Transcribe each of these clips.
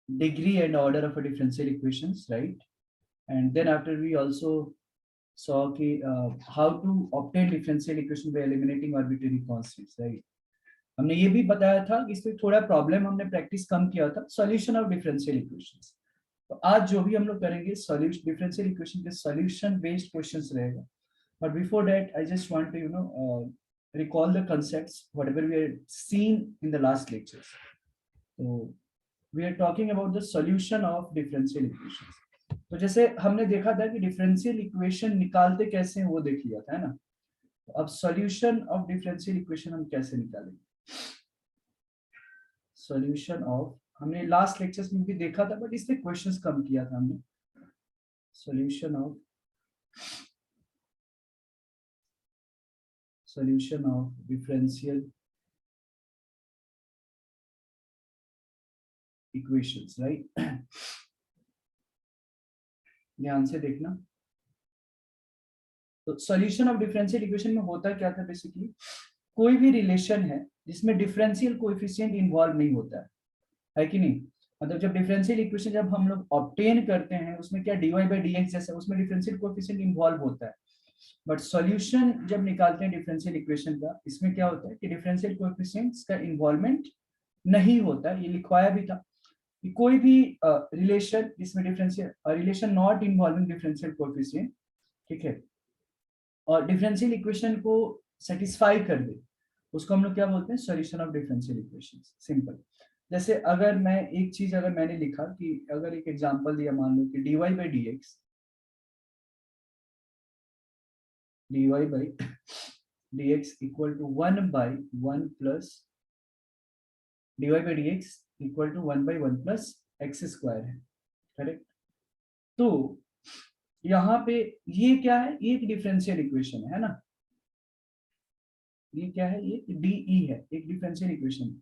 degree and order of a differential equations, right? And then after we also saw how to obtain differential equation by eliminating arbitrary constants, right? हमने ये भी बताया था कि इसमें थोड़ा प्रॉब्लम हमने प्रैक्टिस कम किया था, सॉल्यूशन ऑफ डिफरेंशियल इक्वेशंस। तो आज जो भी हम लोग करेंगे सॉल्यूशन डिफरेंशियल इक्वेशन के सॉल्यूशन बेस्ड क्वेश्चंस रहेगा। But before that I just want to recall the concepts whatever we had seen in the last lectures. So we are talking about the solution of differential equations. तो जैसे हमने देखा था कि differential equation निकालते कैसे हैं वो देख लिया था, है ना? अब सॉल्यूशन ऑफ डिफरेंशियल इक्वेशन हम कैसे निकालेंगे? सॉल्यूशन ऑफ हमने लास्ट लेक्चर्स में भी देखा था, बट इसमें क्वेश्चंस कम किया था हमने। Solution of differential equations, right? ध्यान से देखना। तो सॉल्यूशन ऑफ डिफरेंशियल इक्वेशन में होता क्या था बेसिकली, कोई भी रिलेशन है जिसमें डिफरेंशियल कोएफिशिएंट इन्वॉल्व नहीं होता है कि नहीं? मतलब जब डिफरेंशियल इक्वेशन जब हम लोग ऑब्टेन करते हैं उसमें क्या dy by dx जैसा उसमें डिफरेंशियल कोएफिशिएंट इन्वॉल्व होता है, बट सॉल्यूशन जब निकालते हैं डिफरेंशियल इक्वेशन का, इसमें क्या होता है कि डिफरेंशियल कोएफिशिएंट्स का इन्वॉल्वमेंट नहीं होता। ये लिखवाया भी था कि कोई भी रिलेशन जिसमें differential relation not involving differential coefficient, ठीक है, और डिफरेंशियल इक्वेशन को सेटिस्फाई कर दे, उसको हम लोग क्या बोलते हैं? Solution of differential equations. Simple. जैसे अगर मैं एक चीज अगर मैंने लिखा कि अगर एक एग्जांपल दिया, मान लो कि dy by dx equal to 1 by 1 plus dy by dx equal to 1 by 1 plus x square है, करेक्ट? तो यहाँ पे ये क्या है? ये एक डिफरेंशियल इक्वेशन है ना? ये क्या है? ये डीई है, एक डिफरेंशियल इक्वेशन।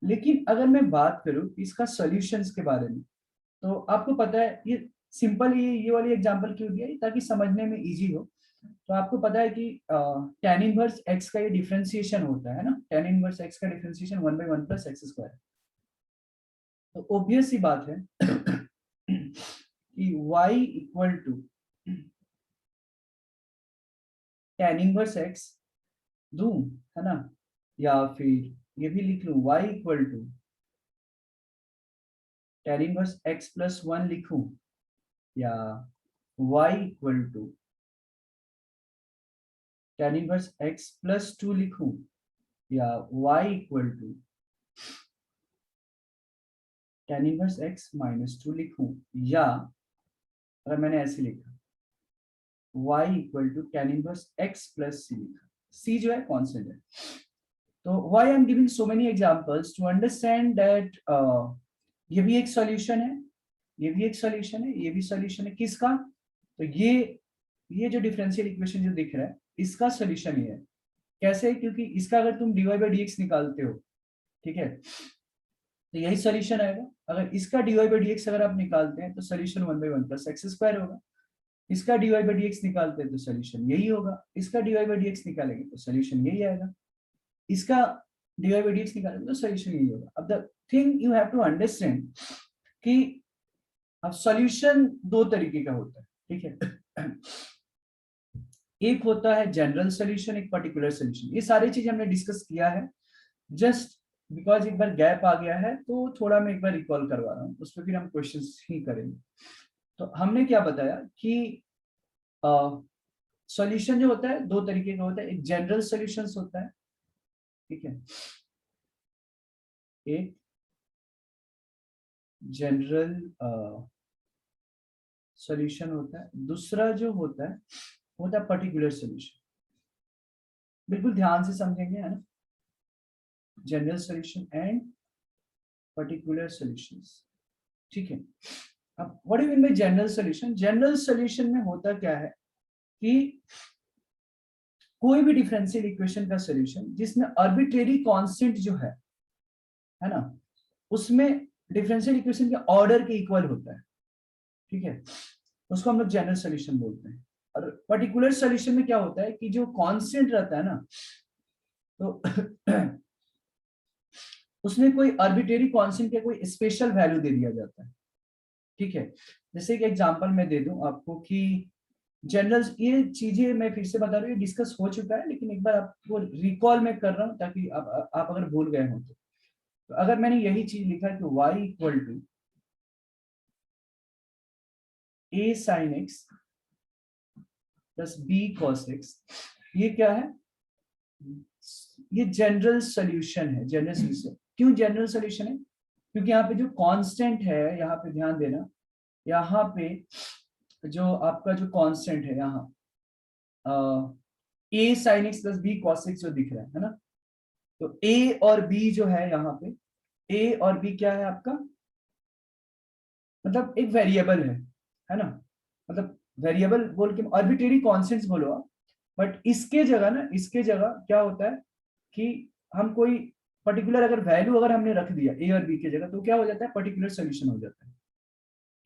लेकिन अगर मैं बात करूं इसका सॉल्यूशंस के बारे में, तो आपको पता है ये सिंपल ये वाली एग्जांपल क्यों दिया है? ताकि समझने में इजी हो। तो आपको पता है कि tan इनवर्स x का ये डिफरेंशिएशन होता है ना, tan इनवर्स x का differentiation 1 by 1 plus x square. तो ऑब्वियस सी बात है कि y equal to tan inverse x दूं, है ना? या फिर ये भी लिख लूं y equal to tan inverse x plus 1 लिखूं, या y equal to tan inverse x plus 2 लिखूं, या y equal to tan inverse x minus 2 लिखूं, या अगर मैंने ऐसे लिखा y equal to tan inverse x plus c लिखा, c जो है कांस्टेंट है। तो why I am giving so many examples to understand that ये भी एक सॉल्यूशन है, ये भी एक सॉल्यूशन है, ये भी सॉल्यूशन है किसका? तो ये जो डिफरेंशियल इक्वेशन जो दिख रहा है इसका सॉल्यूशन ये है। कैसे? क्योंकि इसका अगर तुम dy by dx निकालते हो, ठीक है, तो यही सॉल्यूशन आएगा। अगर इसका dy by dx अगर आप निकालते हैं तो solution 1 by 1 plus x square होगा। इसका dy by dx निकालते हैं तो सॉल्यूशन यही होगा। इसका dy by dx निकालेंगे तो सॉल्यूशन यही आएगा। इसका dy by dx निकालेंगे तो सॉल्यूशन यही होगा। अब the thing you have to understand कि अब सॉल्यूशन दो तरीके का होता है, ठीक है? एक होता है जनरल सॉल्यूशन, एक पर्टिकुलर सॉल्यूशन। ये सारी चीज हमने डिस्कस किया है, जस्ट बिकॉज एक बार गैप आ गया है तो थोड़ा मैं एक बार रिकॉल करवा रहा हूँ, उस पर फिर हम क्वेश्चंस ही करेंगे। तो हमने क्या बताया कि सॉल्यूशन जो होता है दो तरीके का होता है। एक जनरल सॉल्यूशंस होता है, ठीक है, एक जनरल सॉल्यूशन होता है, दूसरा जो होता है पर्टिकुलर सॉल्यूशन। बिल्कुल ध्यान से समझेंगे, है ना? General solution and particular solutions, ठीक है। अब what do you mean by general solution? General solution में होता क्या है कि कोई भी डिफरेंशियल इक्वेशन का सॉल्यूशन जिसमें आर्बिट्रेरी कांस्टेंट जो है ना, उसमें डिफरेंशियल इक्वेशन के ऑर्डर के इक्वल होता है, ठीक है, उसको हम लोग जनरल सॉल्यूशन बोलते हैं। और पर्टिकुलर सॉल्यूशन में क्या होता है कि जो कांस्टेंट रहता है ना, तो उसमें कोई आर्बिट्रेरी कांस्टेंट के कोई स्पेशल वैल्यू दे दिया जाता है, ठीक है। जैसे एक एग्जांपल मैं दे दूं आपको कि जनरल, ये चीजें मैं फिर से बता रहा हूँ, डिस्कस हो चुका है, लेकिन एक बार आपको रिकॉल में कर रहा हूँ ताकि आप अगर भूल गए हो तो अगर मैंने यही चीज लिखा है कि y equal to a sin x plus b cos x, ये क्या है? ये जनरल सॉल्यूशन है। जनरल सॉल्यूशन क्यों जनरल सॉल्यूशन है? क्योंकि यहाँ पे जो कांस्टेंट है, यहाँ पे ध्यान देना, यहाँ पे जो आपका जो कांस्टेंट है यहाँ a sin x plus b cos x जो दिख रहा है ना, तो a और b जो है यहाँ पे, a और b क्या है आपका, मतलब एक वेरिएबल है ना, मतलब वेरिएबल बोल के आर्बिट्रेरी कॉन्स्टेंट्स बोलो आप, बट इसके जगह ना, इसके जगह क्या होता है कि हम कोई पर्टिकुलर अगर वैल्यू अगर हमने रख दिया a और b की जगह, तो क्या हो जाता है, पर्टिकुलर सोल्यूशन हो जाता है,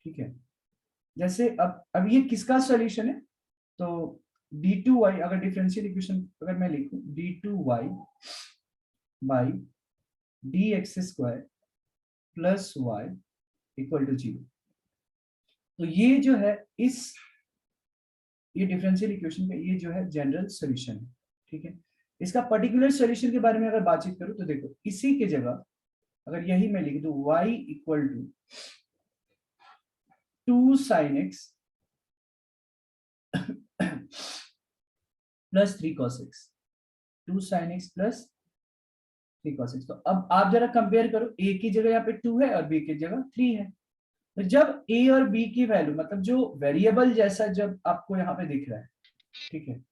ठीक है। जैसे अब ये किसका सोल्यूशन है, तो d2y, अगर डिफरेंशियल इक्वेशन अगर मैं लिखूं d2y by dx square plus y equal to 0, तो ये जो है ये डिफरेंशियल इक्वेशन का ये जो है जनरल सॉल्यूशन है, ठीक है। इसका पर्टिकुलर सॉल्यूशन के बारे में अगर बातचीत करूं तो देखो, इसी के जगह अगर यही मैं लिख दूं y equal to 2 sin x plus 3 cos x, 2 sin x plus 3 cos x, तो अब आप जरा कंपेयर करो, a की जगह यहाँ पे 2 है और b की जगह 3 है, तो जब a और b की वैल्यू, मतलब जो वेरिएबल जैसा जब आपको यहाँ पे दिख रहा है, ठीक है,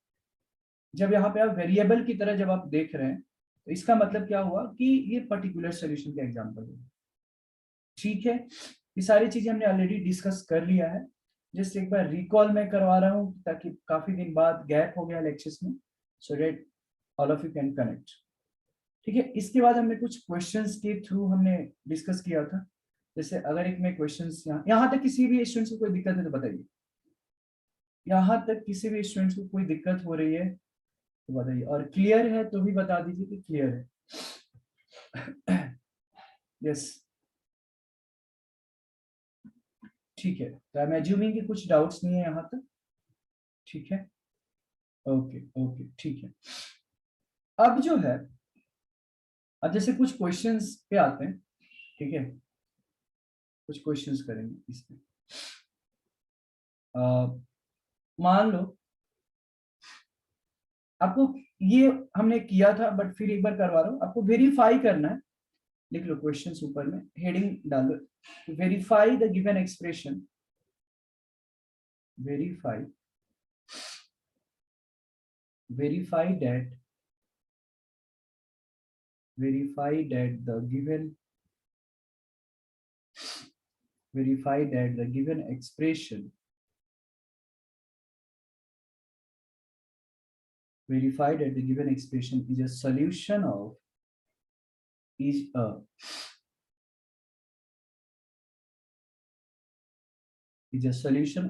जब यहाँ पे आप वेरिएबल की तरह जब आप देख रहे हैं, तो इसका मतलब क्या हुआ कि ये पर्टिकुलर सॉल्यूशन का एग्जांपल है, ठीक है। ये सारी चीजें हमने ऑलरेडी डिस्कस कर लिया है, जस्ट एक बार रिकॉल मैं करवा रहा हूँ ताकि काफी दिन बाद गैप हो गया लेक्चर्स में, so that all of you can connect, ठीक है। इसके बाद हमने कुछ क्वेश्चंस के थ्रू हमने डिस्कस किया था, जैसे अगर एक में क्वेश्चंस यहाँ तक किसी भी स्टूडेंट्स को कोई दिक्कत है तो बताइए, यहाँ तक किसी भी स्टूडेंट्स को कोई दिक्कत हो रही है तो बताइए, और क्लियर है तो भी बता दीजिए कि क्लियर है। यस, ठीक है, तो आई एम एज्यूमिंग कि कुछ डाउट्स नहीं है यहाँ तक, ठीक है, ओके ओके, ठीक है। अब जो है, अब जैसे कुछ क्वेश्चंस पे आते हैं, ठीक है, कुछ क्वेश्चंस करेंगे इसमें। मान लो आपको, ये हमने किया था बट फिर एक बार करवा रहा हूँ, आपको वेरीफाई करना है, लिख लो क्वेश्चन ऊपर में, हेडिंग डाल लो, verify the given expression, verify that the given expression, verify that the given expression is a solution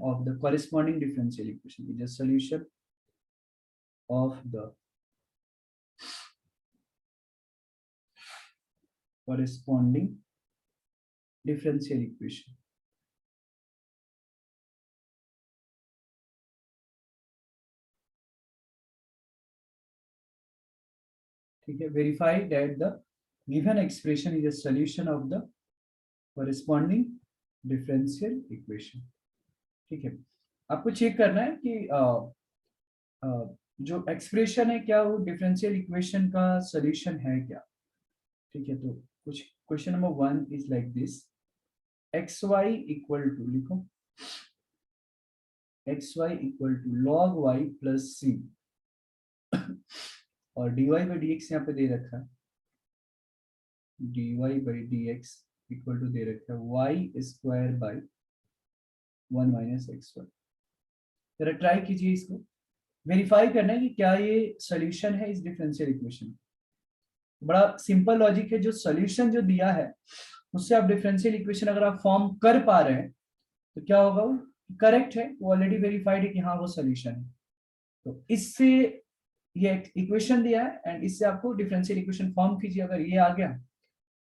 of the corresponding differential equation, is a solution of the corresponding differential equation, ठीक है। verify that the given expression is a solution of the corresponding differential equation, ठीक है। आपको check करना है कि जो expression है क्या वो डिफरेंशियल इक्वेशन का सॉल्यूशन है क्या, ठीक है। तो कुछ question number 1 is like this, x y equal to, लिखो x y equal to log y plus c, और dy बाई डी एक्स यहाँ पे दे रखा है, dy by d x equal to दे रखा है y square by 1 minus x y. जरा ट्राई कीजिए, इसको वेरीफाई करना है कि क्या ये सॉल्यूशन है इस डिफरेंशियल इक्वेशन। बड़ा सिंपल लॉजिक है, जो सॉल्यूशन जो दिया है उससे आप डिफरेंशियल इक्वेशन अगर आप फॉर्म कर पा रहे हैं तो क्या होगा, वो करेक्ट है, वो ऑलरेडी वेरीफाइड है कि हाँ वो सॉल्यूशन है। तो इससे ये इक्वेशन दिया है एंड इससे आपको डिफरेंशियल इक्वेशन फॉर्म कीजिए, अगर ये आ गया,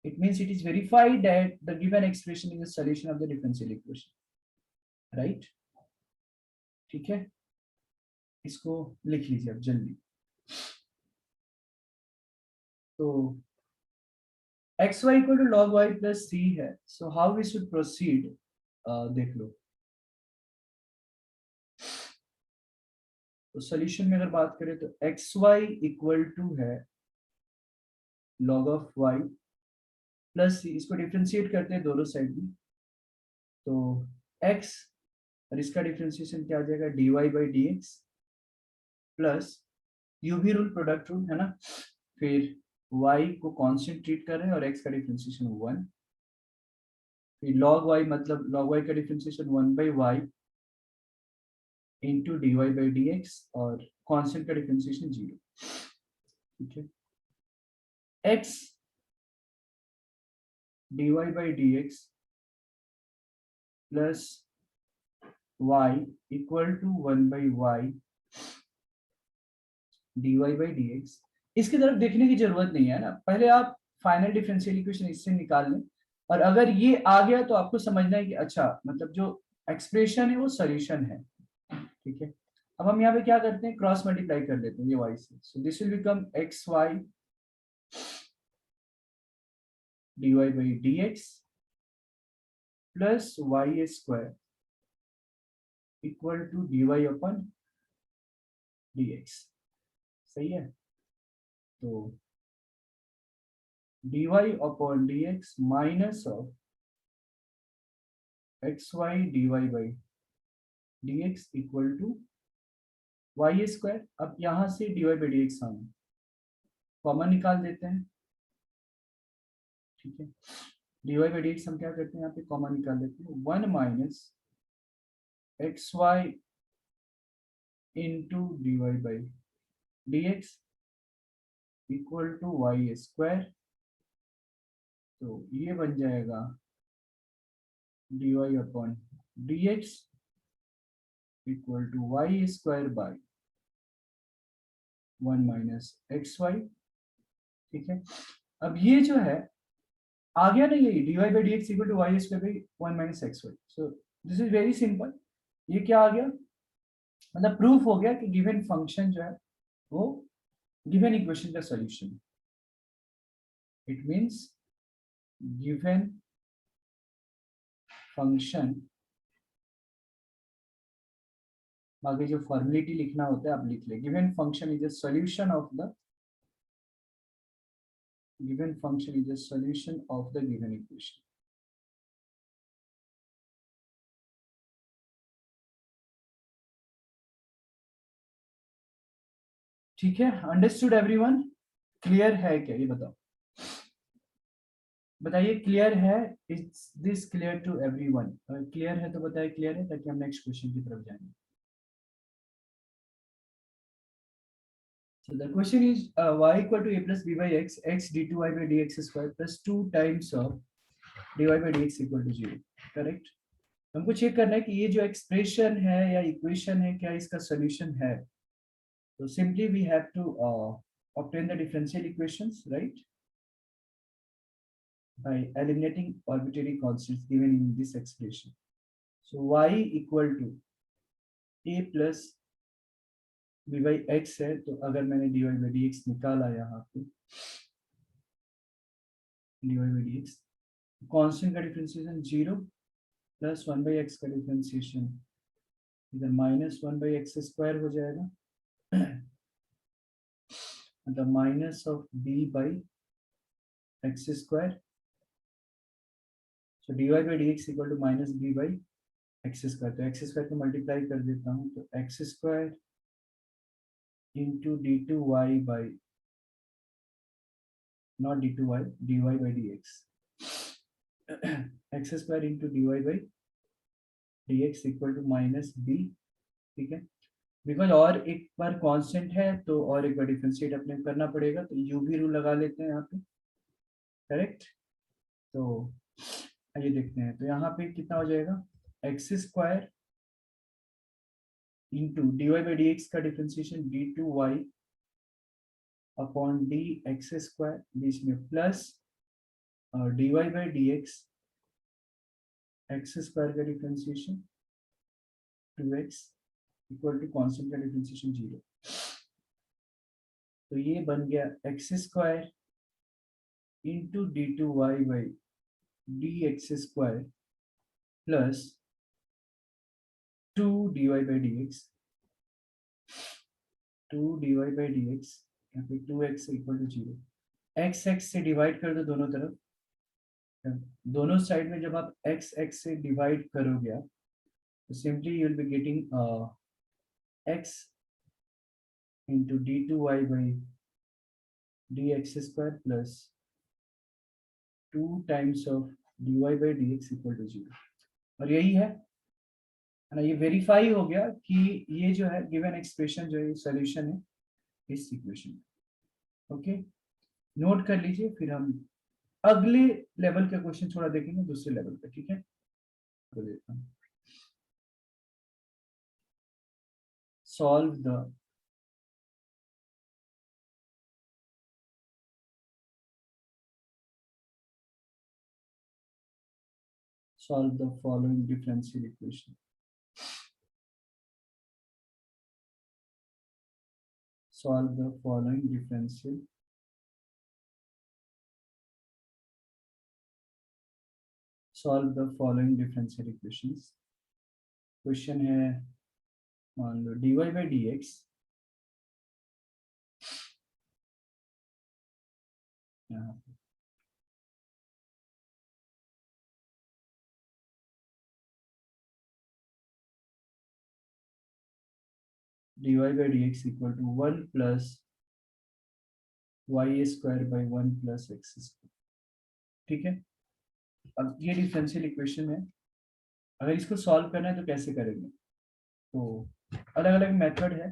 It means it is verified that the given expression is a solution of the differential equation, right? ठीक है, इसको लिख लीजिए अब जल्दी। तो x y equal to log y plus c है, so how we should proceed, देख लो। तो सोल्यूशन में अगर बात करें तो एक्स वाई इक्वल टू है log of y plus c, इसको डिफ्रेंशिएट करते हैं दोनों साइड में। तो x और इसका डिफ्रेंशिएशन क्या आ जाएगा, dy by d x plus UV rule, product rule है ना, फिर y को कांस्टेंट ट्रीट कर रहे हैं और x का डिफ्रेंशिएशन 1, फिर log y मतलब log y का differentiation 1 by y into d y by d x और कांस्टेंट का डिफ्रेंशिएशन 0, ठीक है। x dy by d x plus y equal to 1 by y dy by d x. इसकी तरफ देखने की जरूरत नहीं है ना, पहले आप फाइनल डिफरेंशियल इक्वेशन इससे निकाल लें, और अगर ये आ गया तो आपको समझना है कि अच्छा मतलब जो एक्सप्रेशन है वो सॉल्यूशन है, ठीक है। अब हम यहाँ पे क्या करते हैं, क्रॉस मल्टीप्लाई कर लेते हैं ये y से, so this will become x y d y by d x plus y square equal to d y upon d x, सही है। तो dy upon dx minus of xy dy by dx equal to y square. अब यहां से dy by dx हम common निकाल देते हैं, ठीक है। dy by dx हम क्या करते हैं, यहाँ पे कॉमन निकाल देते हैं, 1 minus xy into dy by dx equal to y square. तो ये बन जाएगा dy upon dx equal to y square by 1 minus x y, ठीक है। अब ये जो है आ गया ना, ये dy by d x equal to y square by 1 minus x y, so this is very simple. ये क्या आ गया, मतलब प्रूफ हो गया कि गिवन फंक्शन जो है वो गिवन इक्वेशन का solution. It means given function, आगे जो फॉर्मेलिटी लिखना होता है आप लिख ले, given function is a solution of the given function is a solution of the given equation. ठीक है, अंडरस्टूड एवरीवन, क्लियर है क्या, ये बताओ, बताइए क्लियर है, it's this clear to everyone, clear है तो बताइए क्लियर है, ताकि हम नेक्स्ट क्वेश्चन की तरफ जाएंगे। So the question is y equal to a plus b by x, x d2y by dx square plus 2 times of dy by dx equal to 0, correct. हमको चेक करना है कि ये जो एक्सप्रेशन है या इक्वेशन है क्या इसका सॉल्यूशन है। तो simply we have to obtain the differential equations, right, by eliminating arbitrary constants given in this expression. So y equal to a plus b by x है, तो अगर मैंने dy by dx निकाला यहाँ पे, dy by dx कांस्टेंट का differentiation 0 plus 1 by x का differentiation इधर माइनस 1 बाई एक्स स्क्वायर हो जाएगा, मतलब minus of b by x square. So d y by d x equal to minus b by x square, तो x square को multiply कर देता हूँ, तो x square into d two y by, not d two y, d y by d x, x square into d y by d x equal to minus b, ठीक है। Because और एक बार constant है तो और एक बार डिफरेंशिएट अपने करना पड़ेगा, तो यूवी रूल लगा लेते हैं यहाँ पे, करेक्ट। तो आइए देखते हैं, तो यहाँ पे कितना हो जाएगा, x square into d y by d x का differentiation d two y upon d x square, बीच में plus dy by dx x square का differentiation 2x equal to constant का डिफरेंशिएशन 0। तो ये बन गया x square into d two y by d x square plus 2 dy by dx 2 dy by dx यहाँ पे 2x equal to 0। x x से divide कर दो दोनों तरफ, दोनों साइड में जब आप x x से डिवाइड करोगे आप तो simply you will be getting x into d two y by d x square plus 2 times of d y by d x equal to 0। और यही है ना, ये वेरीफाई हो गया कि ये जो है गिवन एक्सप्रेशन जो है सॉल्यूशन है इस इक्वेशन। ओके, नोट कर लीजिए, फिर हम अगले लेवल के क्वेश्चन थोड़ा देखेंगे दूसरे लेवल पे, ठीक है। तो देता हूं, solve the following differential equation. Solve the following differential equations। Question है, मान लो dy by dx यहाँ पे dy by dx equal to 1 प्लस y square by 1 plus x square, ठीक है। अब ये डिफरेंशियल इक्वेशन है, अगर इसको सॉल्व करना है तो कैसे करेंगे, तो अलग अलग मेथड है,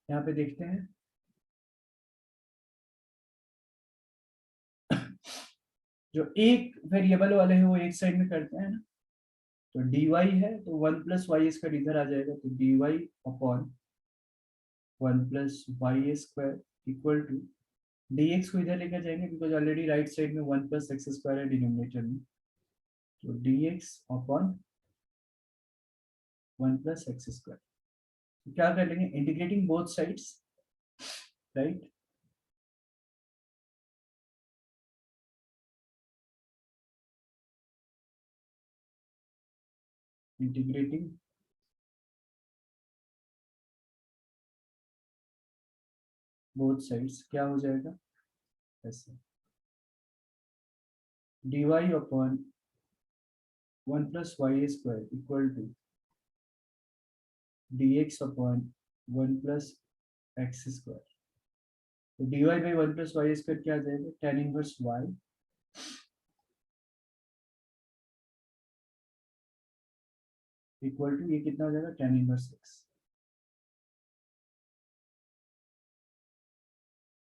यहाँ पे देखते हैं। जो एक वेरिएबल वाले हैं वो एक साइड में करते हैं ना, तो dy है तो 1 प्लस वाई स्क्वायर इधर आ जाएगा, तो dy upon 1 plus y square equal to dx को इधर लेकर जाएंगे बिकॉज ऑलरेडी राइट साइड में 1 प्लस एक्स स्क्वायर है डिनोमिनेटर में, तो dx upon 1 plus x square. तो क्या कर लेंगे, integrating both sides, right. Integrating both sides क्या हो जाएगा, ऐसे dy upon 1 plus y square equal to dx upon 1 plus x square. तो dy by 1 plus y square क्या आ जाएगा, tan inverse y equal to ये कितना हो जाएगा, tan इनवर्स x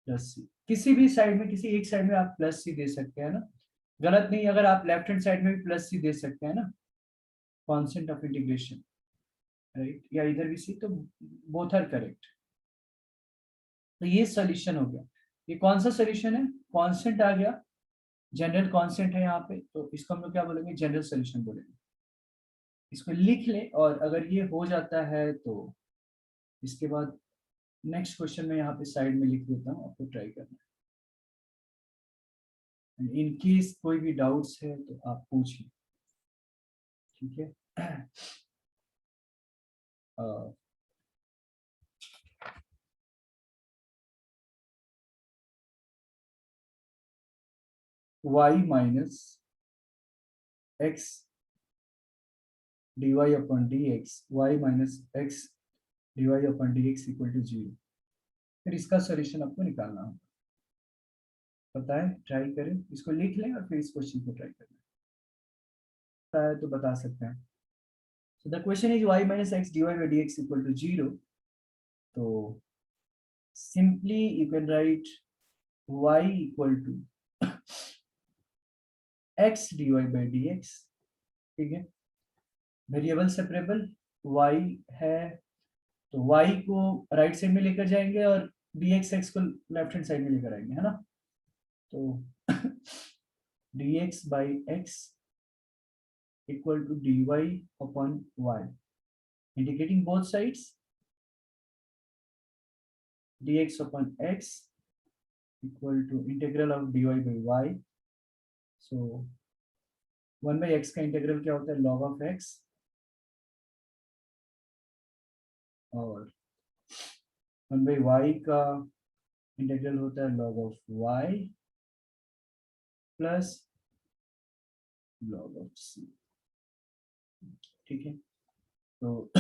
प्लस सी। किसी भी साइड में, किसी एक साइड में आप प्लस सी दे सकते हैं ना, गलत नहीं। अगर आप लेफ्ट हैंड साइड में भी प्लस सी दे सकते हैं ना, कांस्टेंट ऑफ इंटीग्रेशन, राइट, या इधर भी सी, तो बोथ आर करेक्ट। तो ये सॉल्यूशन हो गया। ये कौन सा सॉल्यूशन है, कांस्टेंट आ गया, जनरल कांस्टेंट है यहाँ पे, तो इसको हम लोग क्या बोलेंगे, जनरल सॉल्यूशन बोलेंगे। इसको लिख ले, और अगर ये हो जाता है तो इसके बाद नेक्स्ट क्वेश्चन में यहाँ पे साइड में लिख देता हूँ, आपको ट्राई करना है। इन केस कोई भी डाउट्स है तो आप पूछिए, ठीक है। y minus x dy upon dx, y minus x dy upon dx equal to 0। फिर इसका सॉल्यूशन आपको निकालना होगा, पता है, ट्राई करें, इसको लिख लें और फिर इस क्वेश्चन को ट्राई करें, पता है तो बता सकते हैं। So the question is y minus x dy by dx equal to 0. So simply you can write y equal to x dy by dx, ठीक है। वेरिएबल सेपरेबल y है तो y को राइट साइड में लेकर जाएंगे और dx x को लेफ्ट हैंड साइड में लेकर आएंगे, है ना। तो dx by x equal to dy upon y. Integrating both sides, dx upon x equal to integral of dy by y. So 1 by x का इंटीग्रल क्या होता है? log of x, और 1 by y का इंटीग्रल होता है log of y plus log of c. ठीक है, तो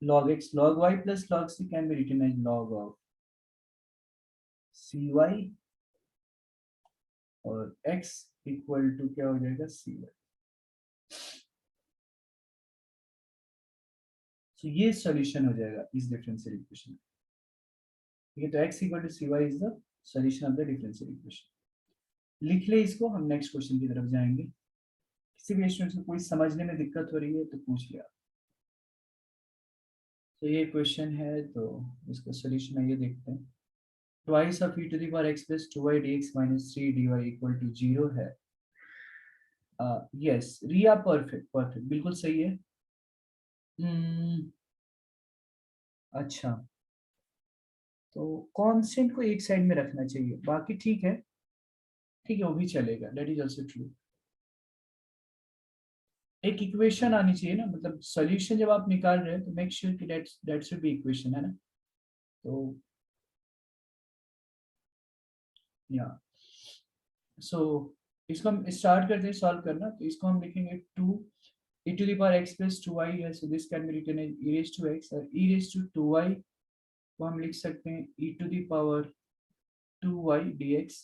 log x log y plus log c can be written as log of cy, और x इक्वल टू क्या हो जाएगा? cy. तो ये सॉल्यूशन हो जाएगा इस डिफरेंशियल इक्वेशन। ठीक है, तो x equal to cy is the solution of the differential equation. लिख ले इसको, हम नेक्स्ट क्वेश्चन की तरफ जाएंगे। किसी भी स्टूडेंट को कोई समझने में दिक्कत हो रही है तो पूछ लिया। तो ये क्वेश्चन है, तो इसका सॉल्यूशन आइए देखते हैं। Twice of e to the power x plus 2y dx minus 3 dy equal to 0 है। यस रिया, परफेक्ट परफेक्ट, बिल्कुल सही है। अच्छा, तो कांस्टेंट को एक साइड में रखना चाहिए, बाकी ठीक है, ठीक है, वो भी चलेगा, दैट इज आल्सो ट्रू। एक इक्वेशन आनी चाहिए ना, मतलब सॉल्यूशन जब आप निकाल रहे हैं तो मेक श्योर कि दैट शुड बी इक्वेशन, है ना। तो या सो इसको हम स्टार्ट करते हैं सॉल्व करना। तो इसको हम लिखेंगे 2 e to the power x plus 2y है, so this can be written as e raised to x, और e raised to 2y को हम लिख सकते हैं e to the power 2y dx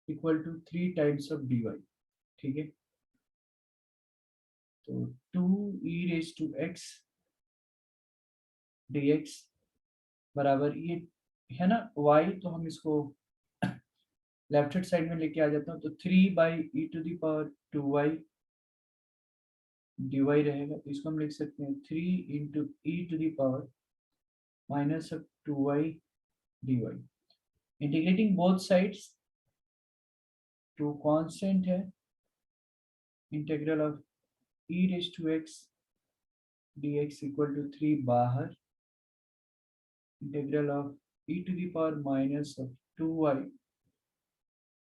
equal to 3 times of dy। ठीक है, तो 2 e raised to x dx बराबर ये है ना y, तो हम इसको लेफ्ट हैंड साइड में लेके आ जाता हूँ, तो 3 by e to the power 2y dy रहेगा। तो इसको हम लिख सकते हैं 3 into e to the power minus of 2y dy। Integrating both sides, two constant है, integral of e raise to x dx equal to 3 बाहर, integral of e to the power minus of 2y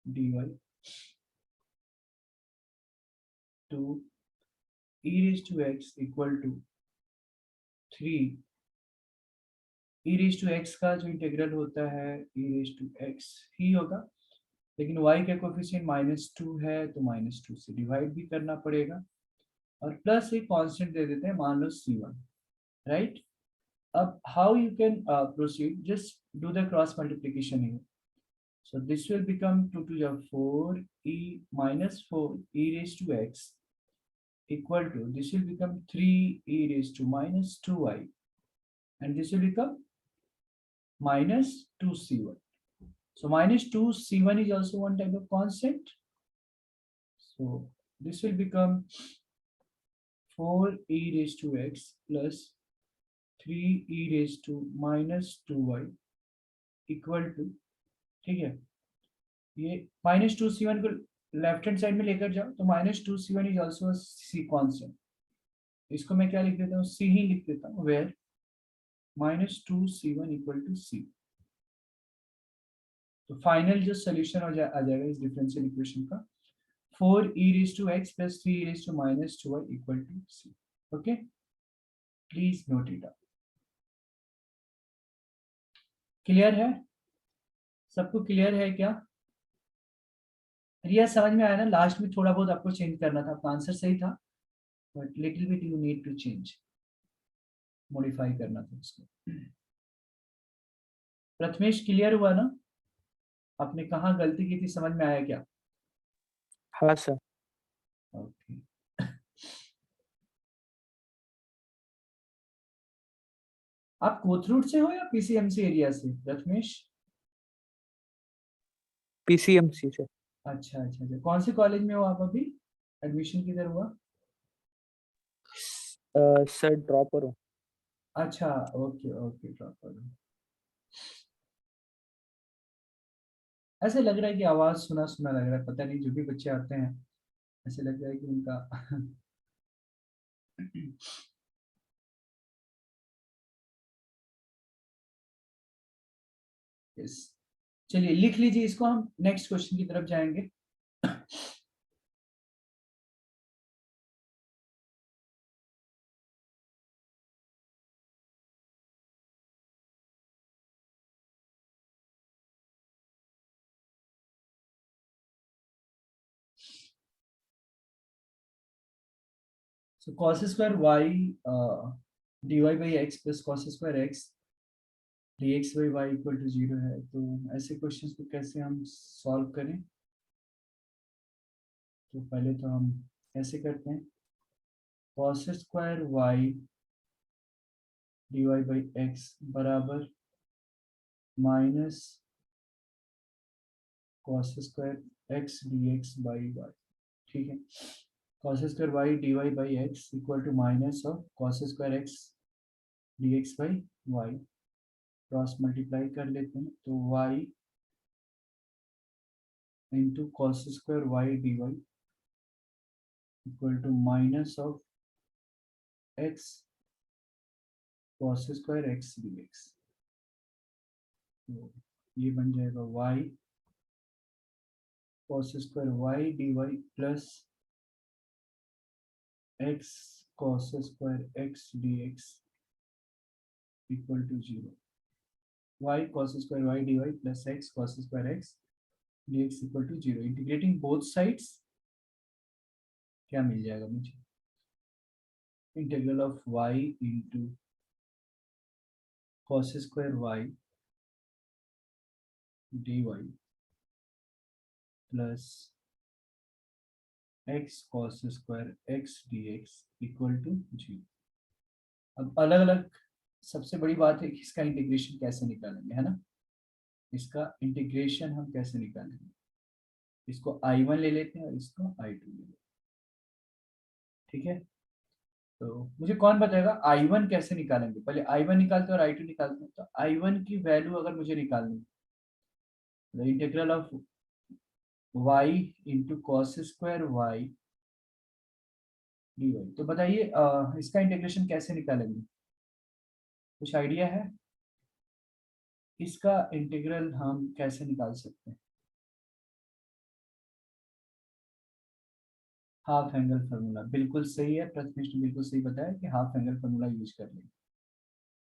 dy to e raise to x equal to 3 e raise to x का जो integral होता है e raise to x ही होगा, लेकिन y का coefficient -2 है तो -2 से डिवाइड भी करना पड़ेगा, और प्लस एक कांस्टेंट दे देते हैं, मान लो c1, राइट। अब how you can proceed, just do the cross multiplication here. So this will become 2 to the 4 e minus 4 e raised to x equal to, this will become 3 e raised to minus 2y, and this will become minus 2c1. So minus 2c1 is also one type of constant. So this will become 4 e raised to x plus 3 e raised to minus 2y equal to, ठीक है, ये minus 2c1 को left hand side में लेकर जाओ, तो minus 2c1 is also a c constant। इसको मैं क्या लिख देता हूँ, c ही लिख देता हूँ, where minus 2c1 equal to c। तो फाइनल जो सोल्यूशन आ जाएगा इस डिफरेंशियल इक्वेशन का, 4 e raised to x plus 3 e raised to minus 2y equal to c। Okay, please note it down. Clear है सबको? क्लियर है क्या? रिया समझ में आया ना? लास्ट में थोड़ा बहुत आपको चेंज करना था, आपका आंसर सही था, but little bit you need to change, modify करना था उसको। प्रथमेश क्लियर हुआ ना? आपने कहाँ गलती की थी, समझ में आया क्या? हाँ सर। ओके, आप कोथरूड से हो या पीसीएमसी एरिया से प्रथमेश? पीसीएमसी से। अच्छा अच्छा अच्छा, कौन से कॉलेज में हो आप अभी? एडमिशन किधर हुआ? सर ड्रॉपर हूँ। अच्छा, ओके ओके, ड्रॉप कर दो। ऐसे लग रहा है कि आवाज सुना सुना लग रहा है, पता नहीं, जो भी बच्चे आते हैं ऐसे लग रहा है कि उनका यस। चलिए लिख लीजिए इसको, हम नेक्स्ट क्वेश्चन की तरफ जाएंगे। So cos square y d y by x plus cos square x d x by y equal to zero है, तो ऐसे क्वेश्चंस को कैसे हम सॉल्व करें? तो पहले तो हम ऐसे करते हैं, cos square y d y by x बराबर minus cos square x d x by y. ठीक है, cos square y d y by x equal to minus of cos square x d x by y, cross multiply कर लेते हैं, तो y into cos square y d y equal to minus of x cos square x d x. तो ये बन जाएगा y cos square y d y plus x cos square x d x equal to zero. Y cos square y d y plus x cos square x d x equal to zero. Integrating both sides क्या मिल जाएगा मुझे? Integral of y into cos square y d y plus x cos square x d x equal to zero. अब अलग अलग, सबसे बड़ी बात है कि इसका इंटीग्रेशन कैसे निकालेंगे, है ना? इसका इंटीग्रेशन हम कैसे निकालेंगे? इसको I1 ले लेते हैं और इसको I2 ले लेते हैं। ठीक है, तो मुझे कौन बताएगा I1 कैसे निकालेंगे? पहले I1 निकालते हैं और I2 निकालते हैं। तो I1 की वैल्यू अगर मुझे निकालनी है, तो integral of y into cos square y d y. तो बताइए इसका इंटीग्रेशन कैसे निकालेंगे? कुछ आइडिया है? इसका इंटीग्रल हम कैसे निकाल सकते हैं? हाफ एंगल फार्मूला, बिल्कुल सही है, प्रथमेश ने बिल्कुल सही बताया कि हाफ एंगल फार्मूला यूज कर लेंगे।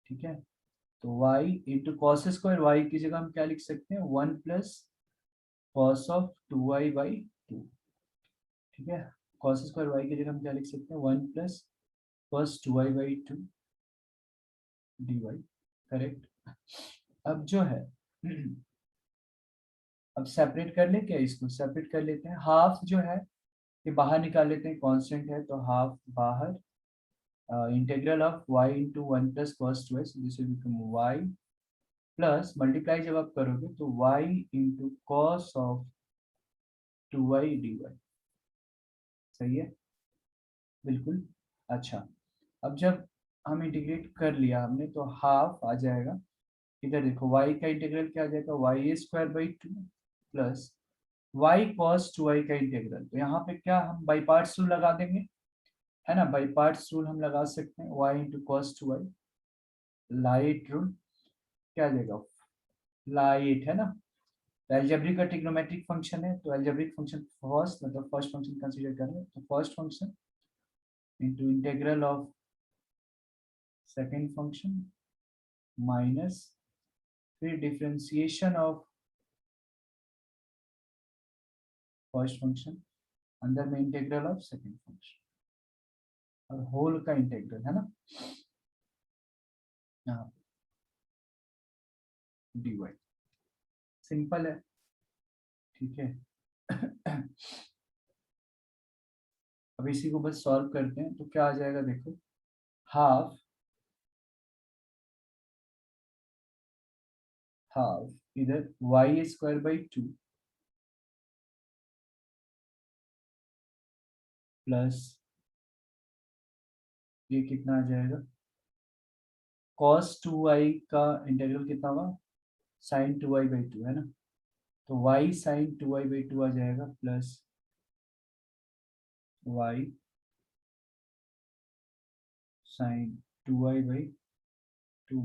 ठीक है, तो y into cos square y की जगह हम क्या लिख सकते हैं? 1 plus cos of 2y by 2। ठीक है, कॉस स्क्वायर वाई की जगह हम क्या लिख सकते हैं? 1 plus cos 2y by 2 d y. Correct. अब जो है अब सेपरेट कर ले क्या? इसको सेपरेट कर लेते हैं, हाफ जो है ये बाहर निकाल लेते हैं, कांस्टेंट है तो हाफ बाहर, integral of y into 1 plus cos 2y, this will become y plus multiply जब आप करोगे तो y into cos of 2y d y. सही है, बिल्कुल। अच्छा, अब जब हम इंटीग्रेट कर लिया हमने तो हाफ आ जाएगा, इधर देखो y का इंटीग्रल क्या आ जाएगा? Y square by 2 plus y cos 2y का इंटीग्रल। तो यहाँ पे क्या हम बाई पार्ट्स रूल लगा देंगे, है ना? बाई पार्ट्स रूल हम लगा सकते हैं, y into cos 2y, light rule क्या आ जाएगा? लाइट, है ना? तो एल्जेब्रिक का ट्रिग्नोमेट्रिक फंक्शन है, तो एल्जेब्रिक फंक्शन फर्स्ट, मतलब फर्स्ट फंक्शन कंसीडर करें तो first function into integral of second function minus फिर डिफरेंशिएशन ऑफ फर्स्ट फंक्शन अंदर में इंटीग्रल ऑफ सेकेंड फंक्शन और होल का इंटीग्रल, है ना? यहाँ डी वाई, सिंपल है। ठीक है अब इसी को बस सॉल्व करते हैं तो क्या आ जाएगा देखो, हाफ हाफ इधर वाई स्क्वायर बाई 2 प्लस ये कितना आ जाएगा? cos 2y का इंटीग्रल कितना होगा, sin 2y/2 है ना, तो y sin 2y/2 आ जाएगा plus y sin 2y/2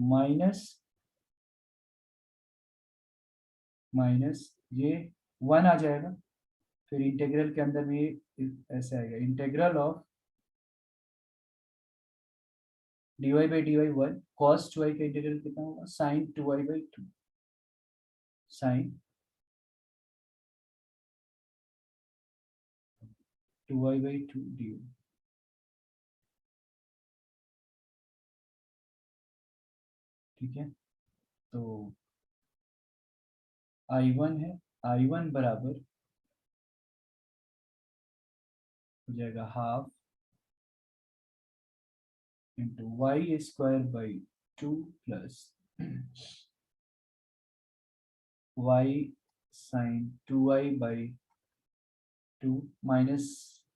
minus ये 1 आ जाएगा, फिर इंटीग्रल के अंदर भी ऐसे आएगा, integral of dy/dy 1 cos 2y का इंटीग्रल कितना होगा, sin 2y/2 sin 2y/2 dy। ठीक है, तो I1 है, I1 बराबर हो जाएगा half into y² 2 plus y sin 2y/2 minus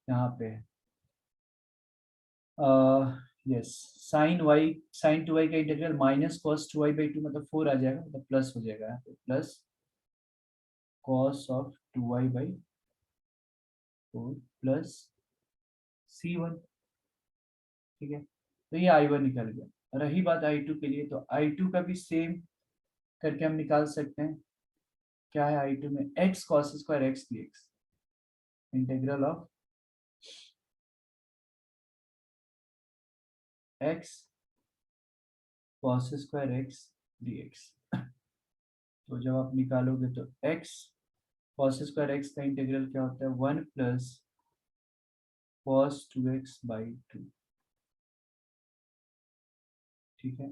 यहाँ पे यस sin 2y का इंटीग्रल माइनस cos 2y/2 मतलब 4 आ जाएगा, मतलब प्लस हो जाएगा यहाँ पे, plus cos of 2y/4 plus c1। ठीक है, तो ये I1 निकल गया। रही बात I2 के लिए, तो I2 का भी सेम करके हम निकाल सकते हैं। क्या है I2 में, x cos square x dx, integral of x cos square x dx। तो जब आप निकालोगे तो x cos स्क्वायर x का इंटीग्रल क्या होता है, 1 प्लस cos 2x/2। ठीक है,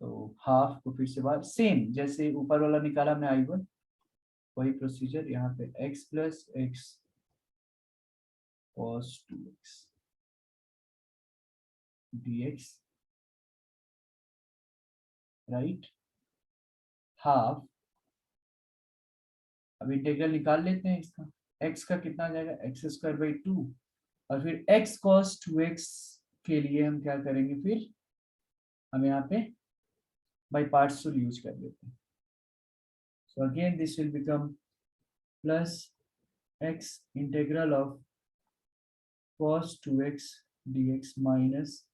तो हाफ को फिर से बाहर, सेम जैसे ऊपर वाला निकाला हमने I1, वही प्रोसीजर यहाँ पे x plus x cos 2x dx, right, half. अब इंटीग्रल निकाल लेते हैं इसका, x का कितना आ जाएगा, x² 2, और फिर x cos 2x के लिए हम क्या करेंगे, फिर हम यहाँ पे बाई पार्ट्स रूल यूज कर लेते हैं। So again this will become plus x integral of cos 2x dx minus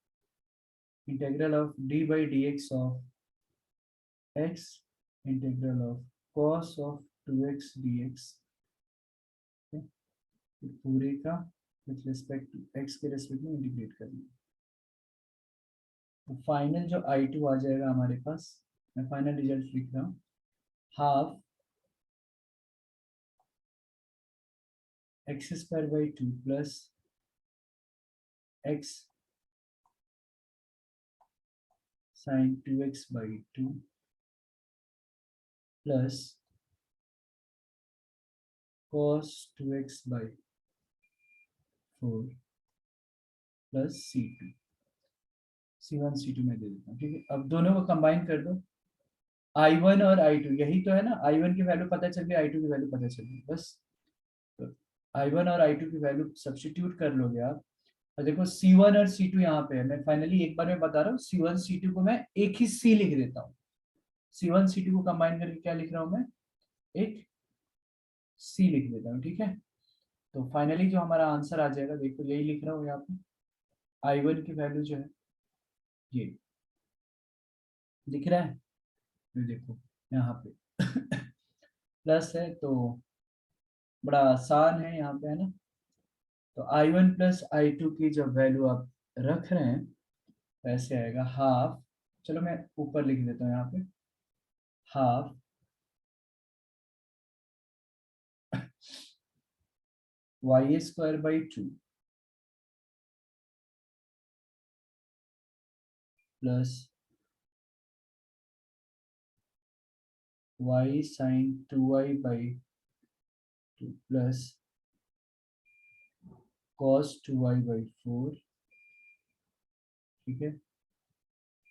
integral of d/dx of x integral of cos of 2x dx, पूरे का विथ रिस्पेक्ट टू x के respect में integrate करना। तो final जो I2 आ जाएगा हमारे पास, मैं फाइनल रिजल्ट लिख रहा हूँ, half x² 2 plus x sin 2x/2 plus cos 2x/4 plus C1 C2 में दे देता हूँ। ठीक है, अब दोनों को कंबाइन कर दो, I1 और I2, यही तो है ना, I1 की वैल्यू पता चल गई, I2 की वैल्यू पता चल गई, बस तो I1 और I2 की वैल्यू सब्स्टिट्यूट कर लोगे आप, और देखो C1 और C2 यहाँ पे है। मैं फाइनली एक बार में बता रहा हूँ, C1 C2 को मैं एक ही C लिख देता हूँ, C1 C2 को कंबाइन करके क्या लिख रहा हूँ मैं, एक C लिख देता हूँ। ठीक है, तो फाइनली जो हमारा आंसर आ जाएगा, देखो यही लिख रहा हूँ यहाँ पे, I1 की वैल्यू जो है ये दिख रहा है, ये देखो यहाँ पे प्लस है, तो बड़ा आसान है यहाँ पे, है ना। तो I1 प्लस I2 की जब वैल्यू आप रख रहे हैं, ऐसे आएगा हाफ, चलो मैं ऊपर लिख देता हूँ यहाँ पे, half y² 2 plus y sin 2y/2 plus cos 2y/4। ठीक है,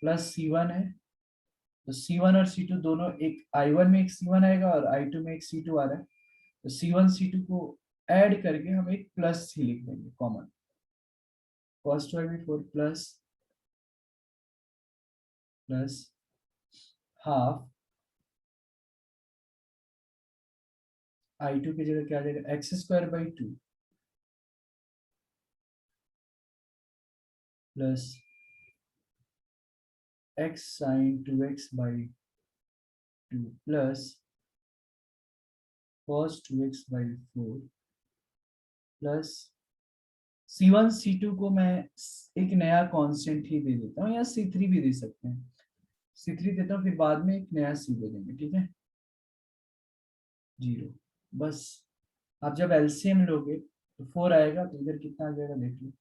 प्लस C1 है, तो C1 और C2 दोनों, एक I1 में एक C1 आएगा और I2 में एक C2 आ रहा है, तो C1 C2 को ऐड करके हम एक प्लस C लिख देंगे common, cos 2y/4 plus plus half i2 की जगह क्या आ जाएगा x square by 2 plus x sine 2x by 2 plus cos 2x by 4 plus C1 C2 को मैं एक नया कांस्टेंट ही दे देता हूँ या C3 भी दे सकते हैं। C3 देता हूँ फिर बाद में एक नया C दे देंगे, ठीक है 0। बस आप जब एलसीएम लोगे तो 4 आएगा, तो इधर कितना आ जाएगा देख लो।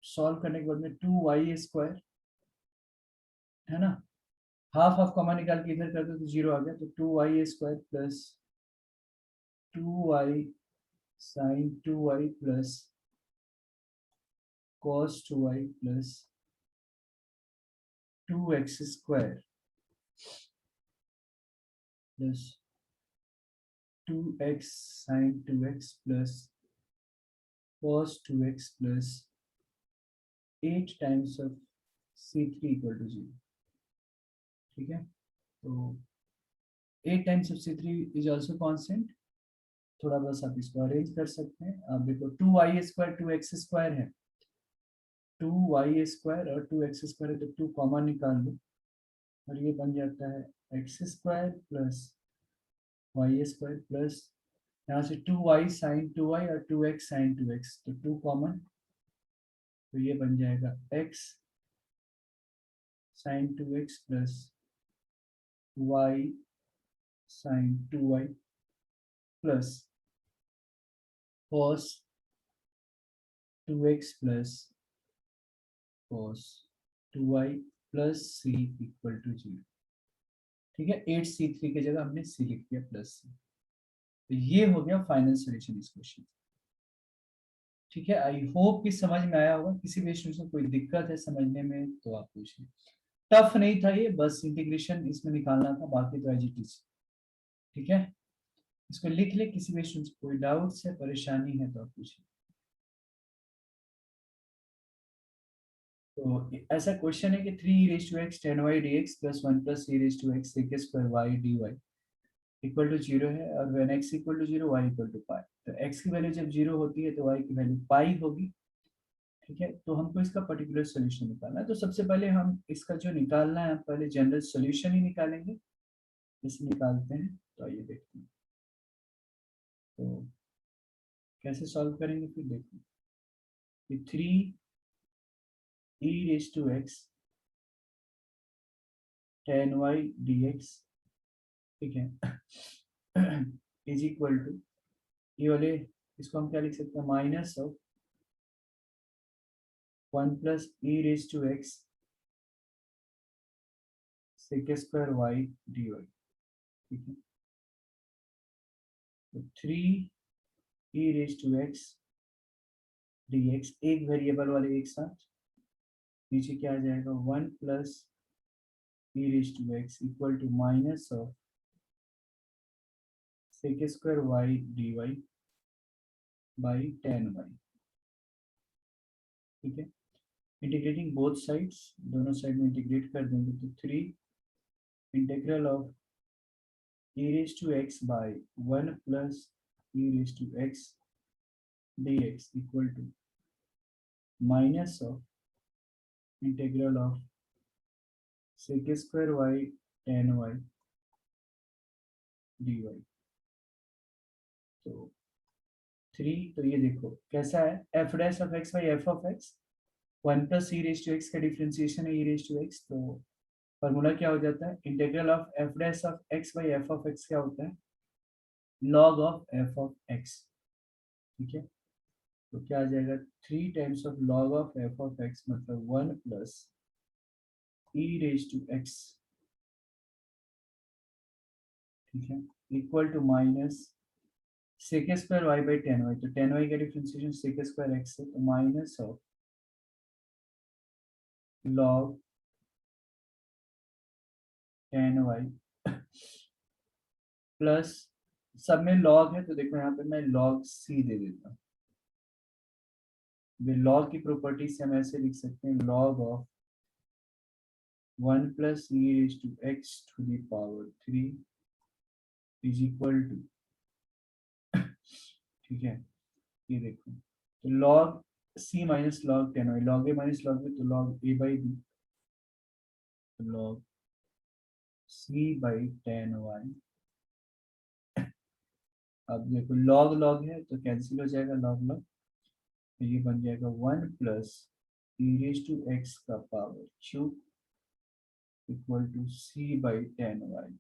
सॉल्व करने के बाद में 2y स्क्वायर है ना, हाफ हाफ कॉमन निकाल के इधर कर दो तो 0 आ गया, तो 2y square plus 2y sine 2y plus cos 2y plus 2x square plus 2x sine 2x plus cos 2x plus 8 times of C3 equal to 0, ठीक है। तो 8 times of C3 is also constant. थोड़ा बस आप इसको arrange कर सकते हैं। आप देखो 2y स्क्वायर 2x स्क्वायर है, 2y स्क्वायर और 2x स्क्वायर है तो 2 कॉमन निकाल लो और ये बन जाता है x square plus y square plus यहाँ से 2y साइन 2y और 2x साइन 2x, तो 2 कॉमन, तो ये बन जाएगा x sine 2x plus y sine 2y plus cos 2x plus cos 2y plus c equal to 0, ठीक है। 8c3 की जगह हमने c लिख दिया प्लस c। तो ये हो गया फाइनल सॉल्यूशन इस क्वेश्चन, ठीक है। आई होप कि समझ में आया होगा। किसी भी स्टूडेंट को कोई दिक्कत है समझने में तो आप पूछिए। टफ नहीं था ये, बस इंटीग्रेशन इसमें निकालना था, बाकी तो एज इट इज, ठीक है। इसको लिख ले, किसी भी स्टूडेंट को कोई डाउट्स है परेशानी है तो आप पूछिए। तो ऐसा क्वेश्चन है कि 3e⁻x 10y dx plus 1 plus e⁻x sec square y dy equal to 0 है, और when x equal to 0 y equal to pi. तो x की वैल्यू जब 0 होती है तो y की वैल्यू पाई होगी, ठीक है। तो हमको इसका पर्टिकुलर सोल्यूशन निकालना है। तो सबसे पहले हम इसका जो निकालना है, हम पहले जनरल सोल्यूशन ही निकालेंगे। इसे निकालते हैं, तो आइए देखते हैं तो कैसे सॉल्व करेंगे। फिर देखो कि 3e⁻x 10y dx, ठीक है इज इक्वल टू, ये वाले इसको हम क्या लिख सकते हैं, minus of 1 plus e⁻x sec square y dy, ठीक है। तो 3e⁻x dx एक वेरिएबल वाले एक साथ, नीचे क्या आ जाएगा 1 plus e⁻x equal to minus of sec square y dy by 10y, ठीक है। इंटीग्रेटिंग बोथ साइड्स, दोनों साइड में इंटीग्रेट कर देंगे तो 3 integral of e⁻x by 1 plus e⁻x dx equal to minus of integral of sec square y 10y dy। तो 3, तो ये देखो कैसा है, f dash of x by f of x, 1 plus e⁻x का डिफरेंशिएशन है e⁻x, तो फॉर्मूला क्या हो जाता है, integral of f dash of x by f of x क्या होता है, log of f of x, ठीक है। तो क्या आ जाएगा 3 times of log of f of x, मतलब 1 प्लस e⁻x, ठीक है, equal to minus sec square y by 10y, तो 10y का डिफरेंशिएशन sec स्क्वायर x है, तो minus of log 10y plus, सब में log है तो देखो यहाँ पे मैं log c दे देता हूँ। log की प्रॉपर्टी से हम ऐसे लिख सकते हैं log of 1 plus e raised to x to the power 3 is equal to, ठीक है, ये देखो, तो log c minus log 10 y, log a minus log b, तो log a बाई b, तो log c बाई 10y। अब देखो log log है तो कैंसिल हो जाएगा log log, तो ये बन जाएगा 1 plus e raise to x का power cube equal to c by 10y।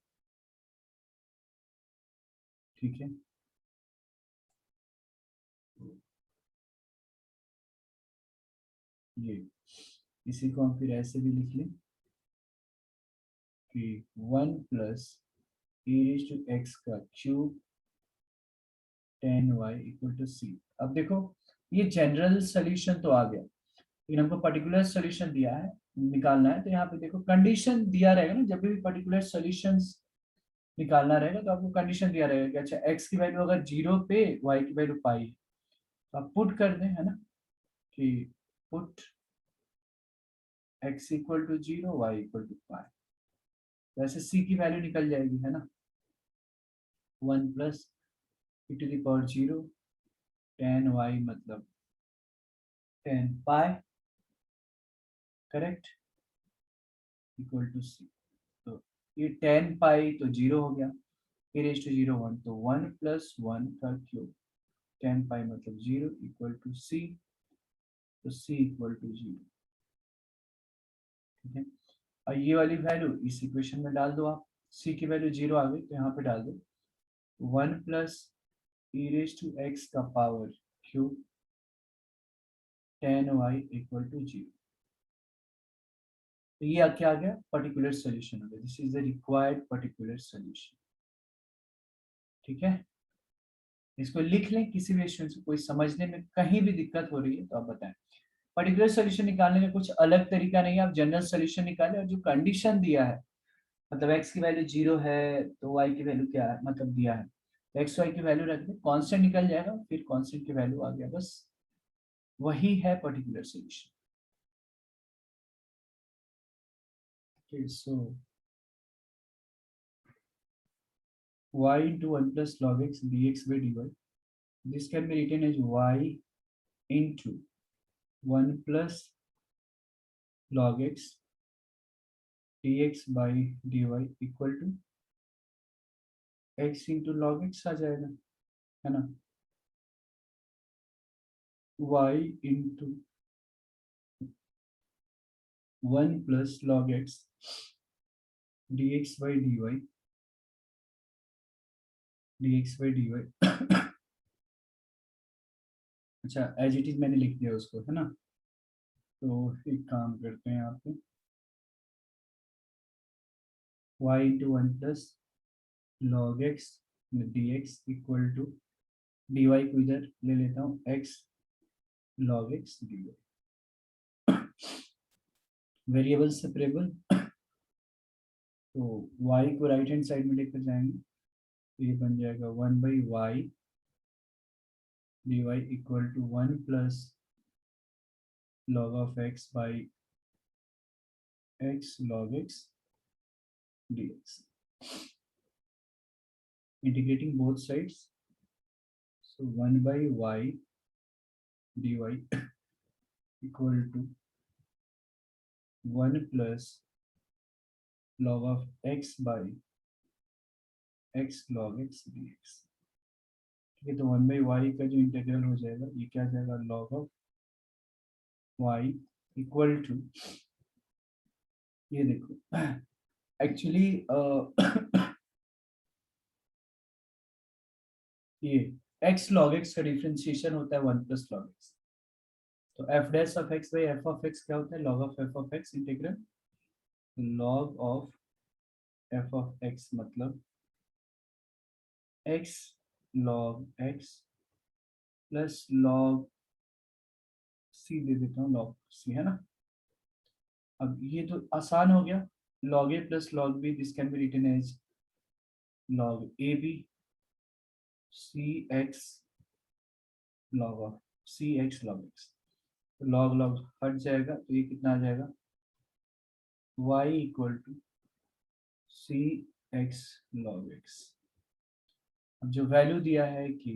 ठीक है, ये इसी को हम फिर ऐसे भी लिख लें कि 1 plus e raise to x का cube 10y equal to c। अब देखो ये जनरल सोल्यूशन तो आ गया, लेकिन हमको पर्टिकुलर सोल्यूशन दिया है, निकालना है, तो यहाँ पे देखो कंडीशन दिया रहेगा ना, जब भी पर्टिकुलर सॉल्यूशंस निकालना रहेगा तो आपको कंडीशन दिया रहेगा कि अच्छा x की वैल्यू अगर 0 पे y की वैल्यू पाई है, तो आप पुट कर दें, है ना, कि put x equal to 0 y equal to pi, वैसे c की वैल्यू निकल जाएगी, है ना, 1 plus e to the power 0 10y मतलब 10 pi, correct, equal to c। तो ये 10 पाई तो 0 हो गया, e रेज टू 0 1, तो 1 प्लस 1 का क्यूब 10 पाई मतलब 0 इक्वल टू c, तो c इक्वल टू 0। ठीक है, और ये वाली वैल्यू इस इक्वेशन में डाल दो आप, c की वैल्यू 0 आ गई तो यहाँ पे डाल दो 1 plus e raise to x का power cube 10y equal to 0। तो ये क्या आ गया, पर्टिकुलर सोल्यूशन हो गया, this is the required particular solution. ठीक है, इसको लिख लें, किसी भी स्टूडेंट को कोई समझने में कहीं भी दिक्कत हो रही है तो आप बताएं। पर्टिकुलर सोल्यूशन निकालने का कुछ अलग तरीका नहीं है, आप जनरल सोल्यूशन निकालें और जो कंडीशन दिया है, मतलब x की वैल्यू 0 है तो y की वैल्यू क्या है, मतलब दिया है तो एक्स वाई की वैल्यू रख दें, कांस्टेंट निकल जाएगा, फिर कांस्टेंट की वैल्यू आ गया, बस वही है particular solution. Okay, so y into 1 plus log x dx by dy. This can be written as y into 1 plus log x dx by dy equal to x into log x आ जाएगा, है ना, y into 1 plus log x dx by dy अच्छा as it is मैंने लिख दिया उसको, है ना, तो एक काम करते हैं यहाँ पे y into 1 plus log x dx equal to dy को इधर ले लेता हूँ x log x dy, variable separable, तो y को राइट हैंड साइड में लेकर जाएंगे तो ये बन जाएगा 1 by y dy equal to 1 plus log of x by x log x dx, integrating both sides, so 1 by y dy equal to 1 plus log of x by x log x dx। ठीक है, तो 1 by y का जो integral हो जाएगा ये क्या जाएगा, log of y equal to, ये देखो एक्चुअली ये x log x का डिफरेंशिएशन होता है 1 प्लस log x, तो f dash of x by f of x क्या होता है, log of f of x integral log of f of x मतलब x log x plus log c दे देता हूँ, log c, है ना। अब ये तो आसान हो गया, log a plus log b, this can be written as log a b c x log of c x log x, तो log log हट जाएगा तो ये कितना आ जाएगा y equal to c x log x. अब जो वैल्यू दिया है कि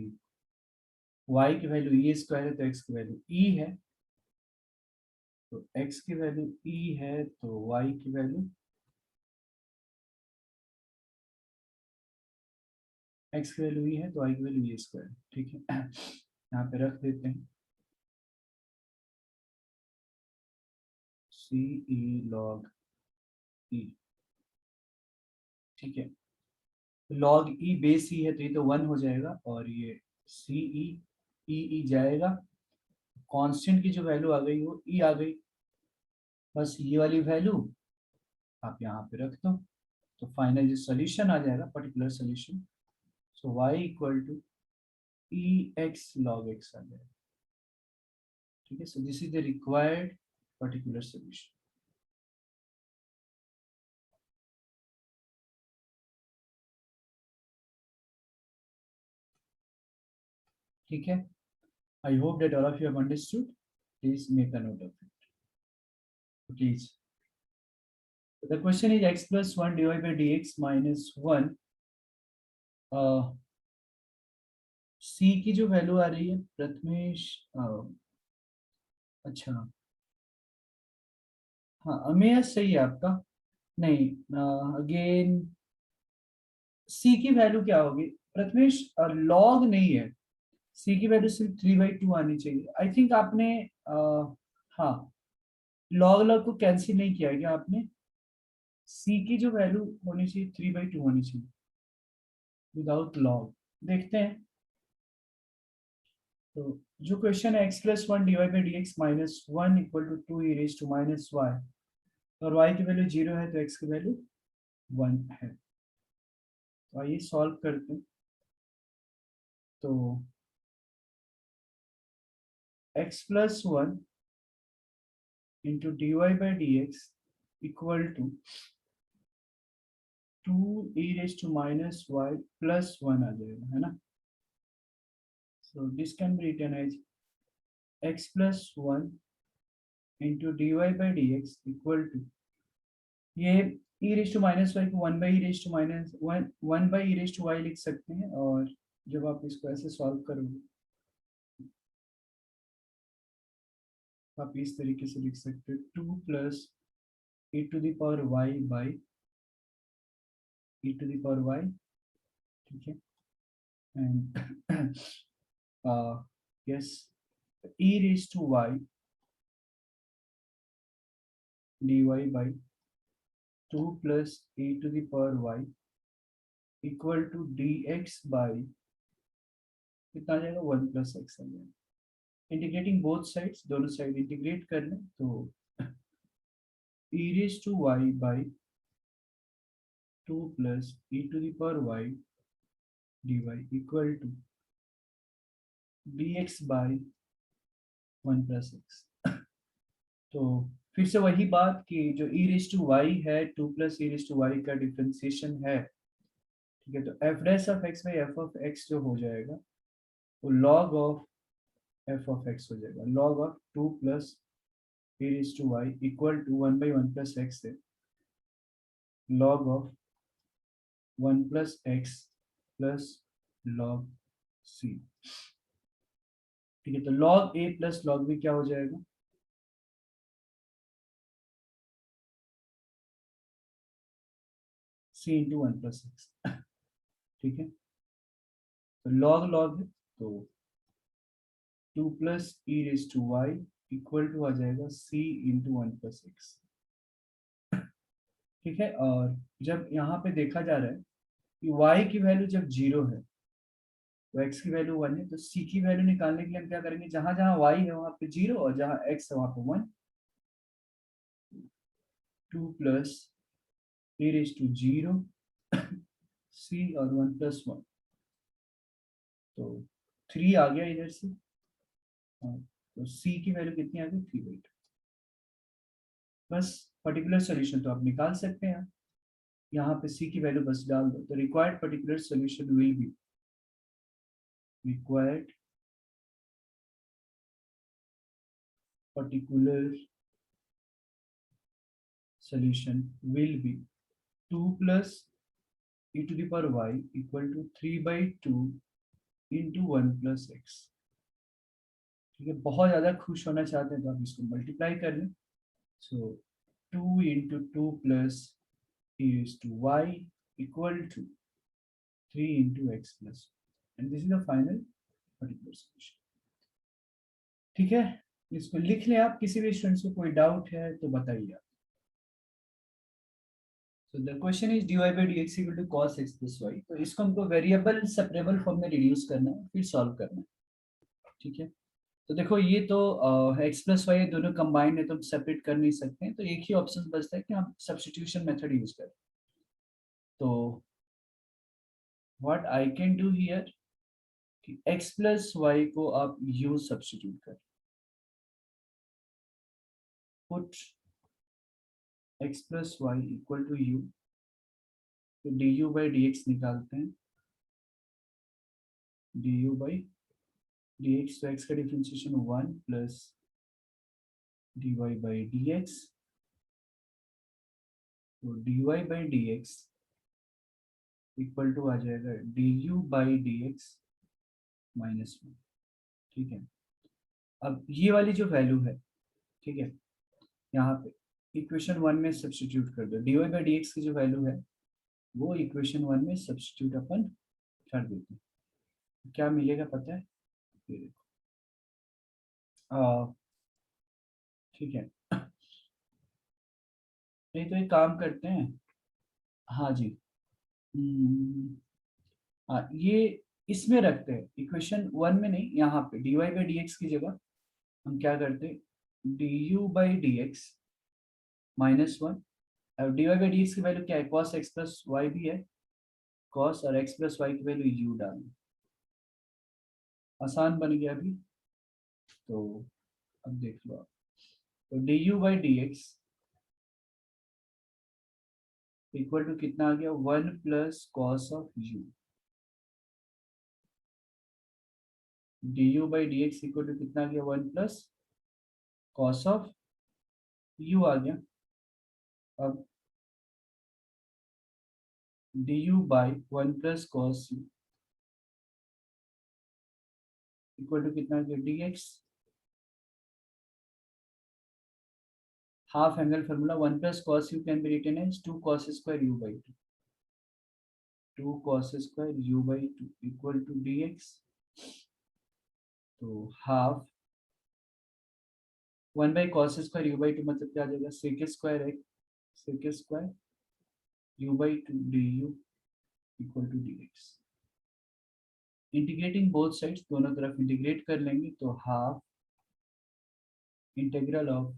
y की वैल्यू ई स्क्वायर है तो x की वैल्यू e है, तो x की वैल्यू e है तो y की वैल्यू x की वैल्यू e है तो y की वैल्यू e स्क्वायर। ठीक है, यहाँ पे रख देते हैं सी ई लॉग ई। ठीक है, लॉग ई बेस ई है तो ये तो 1 हो जाएगा और ये सी ई जाएगा, कांस्टेंट की जो वैल्यू आ गई वो ई आ गई, बस ये वाली वैल्यू आप यहाँ पे रख दो तो फाइनल जो सोल्यूशन आ जाएगा particular solution, so y equal to e x log x आ जाएगा। ठीक है, so this is the required particular solution. ठीक है, I hope that all of you have understood, please make a note of it please. The question is x plus 1 divided by dx minus 1। c की जो value आ रही है प्रथमेश, अच्छा हाँ अमेय सही है आपका, नहीं अगेन c की वैल्यू क्या होगी प्रथमेश, लॉग नहीं है, c की वैल्यू सिर्फ 3/2 आनी चाहिए। आई थिंक आपने हाँ लॉग लॉग को कैंसिल नहीं किया है क्या आपने, c की जो वैल्यू होनी चाहिए 3/2 होनी चाहिए विदाउट लॉग। देखते हैं, तो जो क्वेश्चन है x plus 1 divide by d x minus 1 equal to 2 e raise to minus y, और y की वैल्यू 0 है तो x की वैल्यू 1 है। तो आइए सॉल्व करते हैं, तो x plus 1 into d y by d x equal to 2 e raise to minus y plus 1 आ जाएगा, है ना। So this can be written as x plus 1 into d y by d x equal to, ये e raise to minus y को 1 by e raise to minus one by e raise to y लिख सकते हैं, और जब आप इसको ऐसे सॉल्व करोगे आप इस तरीके से लिख सकते हो 2 plus e to the power y by e to the power y। ठीक है, and yes e raise to y dy by 2 plus e to the power y equal to dx by कितना आ जाएगा 1 प्लस x आ जाएगा। Integrating both sides, दोनों side integrate कर लें तो e raise to y by 2 plus e to the power y dy equal to dx by 1 plus x। तो फिर से वही बात कि जो e रेज टू y है 2 plus e raise to y का डिफरेंशिएशन है। ठीक है, तो f dash of x by f of x जो हो जाएगा वो log of f of x हो जाएगा, log of 2 plus e raise to y equal to 1 by 1 plus x है log of 1 plus x plus log c। ठीक है, तो log a plus log b क्या हो जाएगा, c इंटू 1 प्लस x। ठीक है, तो log log है तो 2 plus e raise to y equal to आ जाएगा c इंटू 1 प्लस एक्स। ठीक है, और जब यहाँ पे देखा जा रहा है कि y की वैल्यू जब 0 है तो x की वैल्यू 1 है, तो c की वैल्यू निकालने के लिए हम क्या करेंगे, जहां जहां y है वहां पे 0 और जहां x है वहां पे 1। 2 plus e raise to 0 c और 1 प्लस 1, तो 3 आ गया इधर से, हाँ, तो c की वैल्यू कितनी आ गई 3/2। बस पर्टिकुलर सोल्यूशन तो आप निकाल सकते हैं, यहाँ पे c की वैल्यू बस डाल दो, तो required particular solution will be required particular solution will be 2 plus e to the power y equal to 3 by 2 into 1 plus x। ठीक है, बहुत ज्यादा खुश होना चाहते हैं तो आप इसको मल्टीप्लाई कर लें। सो 2 into 2 plus e is to y equal to 3 into x plus, and this is the final particular solution। ठीक है, इसको लिख लें आप। किसी भी स्टूडेंट्स को कोई डाउट है तो बताइए आप। So the question is dy by dx equal to cos x plus y। तो इसको हमको वेरिएबल सेपरेबल फॉर्म में रिड्यूस करना है, फिर सॉल्व करना है। ठीक है, तो देखो ये तो x प्लस वाई दोनों कंबाइंड है तो हम सेपरेट कर नहीं सकते हैं, तो एक ही ऑप्शन बचता है कि हम सब्स्टिट्यूशन मेथड यूज करें। तो what I can do here कि x प्लस वाई को आप u सब्स्टिट्यूट करें। Put x plus y equal to u, तो du बाई dx निकालते हैं। du बाई dx, तो x का differentiation 1 plus dy by dx, तो dy by dx equal to आ जाएगा du बाई dx माइनस 1। ठीक है, अब ये वाली जो वैल्यू है, ठीक है, यहाँ पे इक्वेशन 1 में सब्स्टिट्यूट कर दो। dy बाई dx की जो वैल्यू है वो इक्वेशन 1 में सब्स्टिट्यूट अपन कर देते हैं। क्या मिलेगा पता है? ये देखो, ठीक है, नहीं तो एक काम करते हैं। हाँ जी, हाँ ये इसमें रखते हैं, इक्वेशन 1 में नहीं, यहाँ पे dy बाई dx की जगह हम क्या करते हैं, du बाई dx माइनस 1। अब dy बाई dx की वैल्यू क्या है, cos x प्लस वाई भी है, cos और x प्लस वाई की वैल्यू u डालना। आसान बन गया अभी। तो अब देख लो आप, तो du by dx equal to कितना आ गया, 1 plus cos of u। du by dx equal to कितना आ गया, 1 प्लस कॉस ऑफ u आ गया। अब du by 1 plus cos u equal to कितना आ गया, dx। Half angle formula, 1 plus cos u can be written as 2 cos square u by 2, 2 cos square u by 2 equal to dx। तो half 1 by cos square u by 2 मतलब क्या आ जाएगा, sec square x sec square u by 2 du equal to dx। Integrating both sides, दोनों तरफ integrate कर लेंगे तो half integral of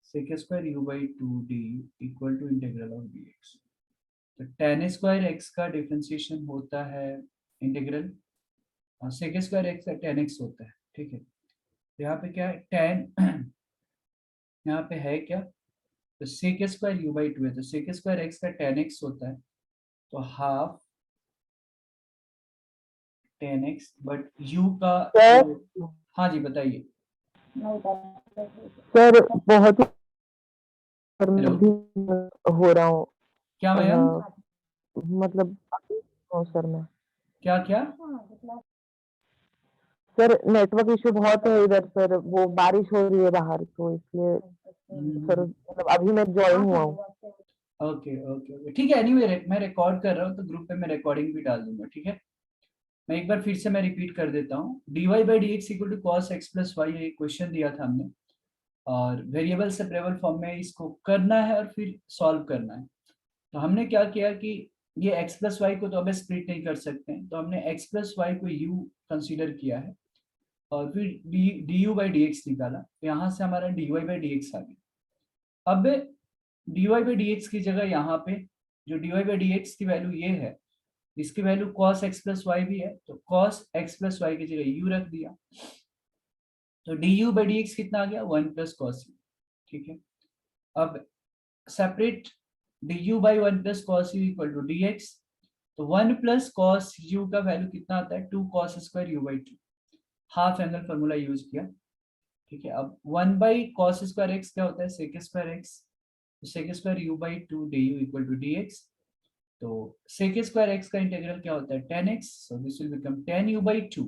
sec square u by 2 du equal to integral of dx। तो tan स्क्वायर x का differentiation होता है integral, sec square x का tan x होता है। ठीक है, तो यहाँ पे क्या है, tan यहाँ पे है क्या, तो sec स्क्वायर u बाई 2 है, तो sec स्क्वायर x का tan x होता है, तो half tan x, but u का सर हाँ जी बताइए। सर बहुत ही हेलो, भी हो रहा हूँ क्या मैम, मतलब हूँ सर मैं। क्या क्या? सर नेटवर्क इशू बहुत है इधर सर, वो बारिश हो रही है बाहर तो इसलिए सर मतलब अभी मैं ज्वाइन हुआ हूँ। ओके ओके ओके, ठीक है। एनीवे मैं रिकॉर्ड कर रहा हूँ तो ग्रुप पे मैं रिकॉर्डिंग भी डाल दूंगा। ठीक है, मैं एक बार फिर से मैं रिपीट कर देता हूँ। dy by d x equal to cos x plus y, ये क्वेश्चन दिया था हमने, और वेरिएबल सेपरेबल फॉर्म में इसको करना है और फिर सॉल्व करना है। तो हमने क्या किया कि ये x प्लस वाई को तो अब स्प्लिट नहीं कर सकते हैं, तो हमने x प्लस वाई को u कंसीडर किया है और फिर D u by d x निकाला, तो यहाँ से हमारा dy बाई डी एक्स आ गया। अब dy बाई डी एक्स की जगह यहाँ पे जो dy बाई डी एक्स की वैल्यू ये है, इसकी value cos x plus y भी है, तो cos x प्लस वाई की जगह u रख दिया, तो du बाई डी एक्स कितना आ गया, 1 प्लस कॉस u। ठीक है, अब separate du by 1 plus cos u equal to dx, तो 1 प्लस कॉस u का वैल्यू कितना आता है, 2 cos square u by 2, half angle formula use किया। ठीक है, अब 1 बाई कॉस स्क्वायर एक्स क्या होता है, सेक स्क्वायर एक्स, तो sec square u by two d u equal to d x. तो सेक स्क्वायर एक्स का इंटीग्रल क्या होता है, tan x, so this will become tan u by two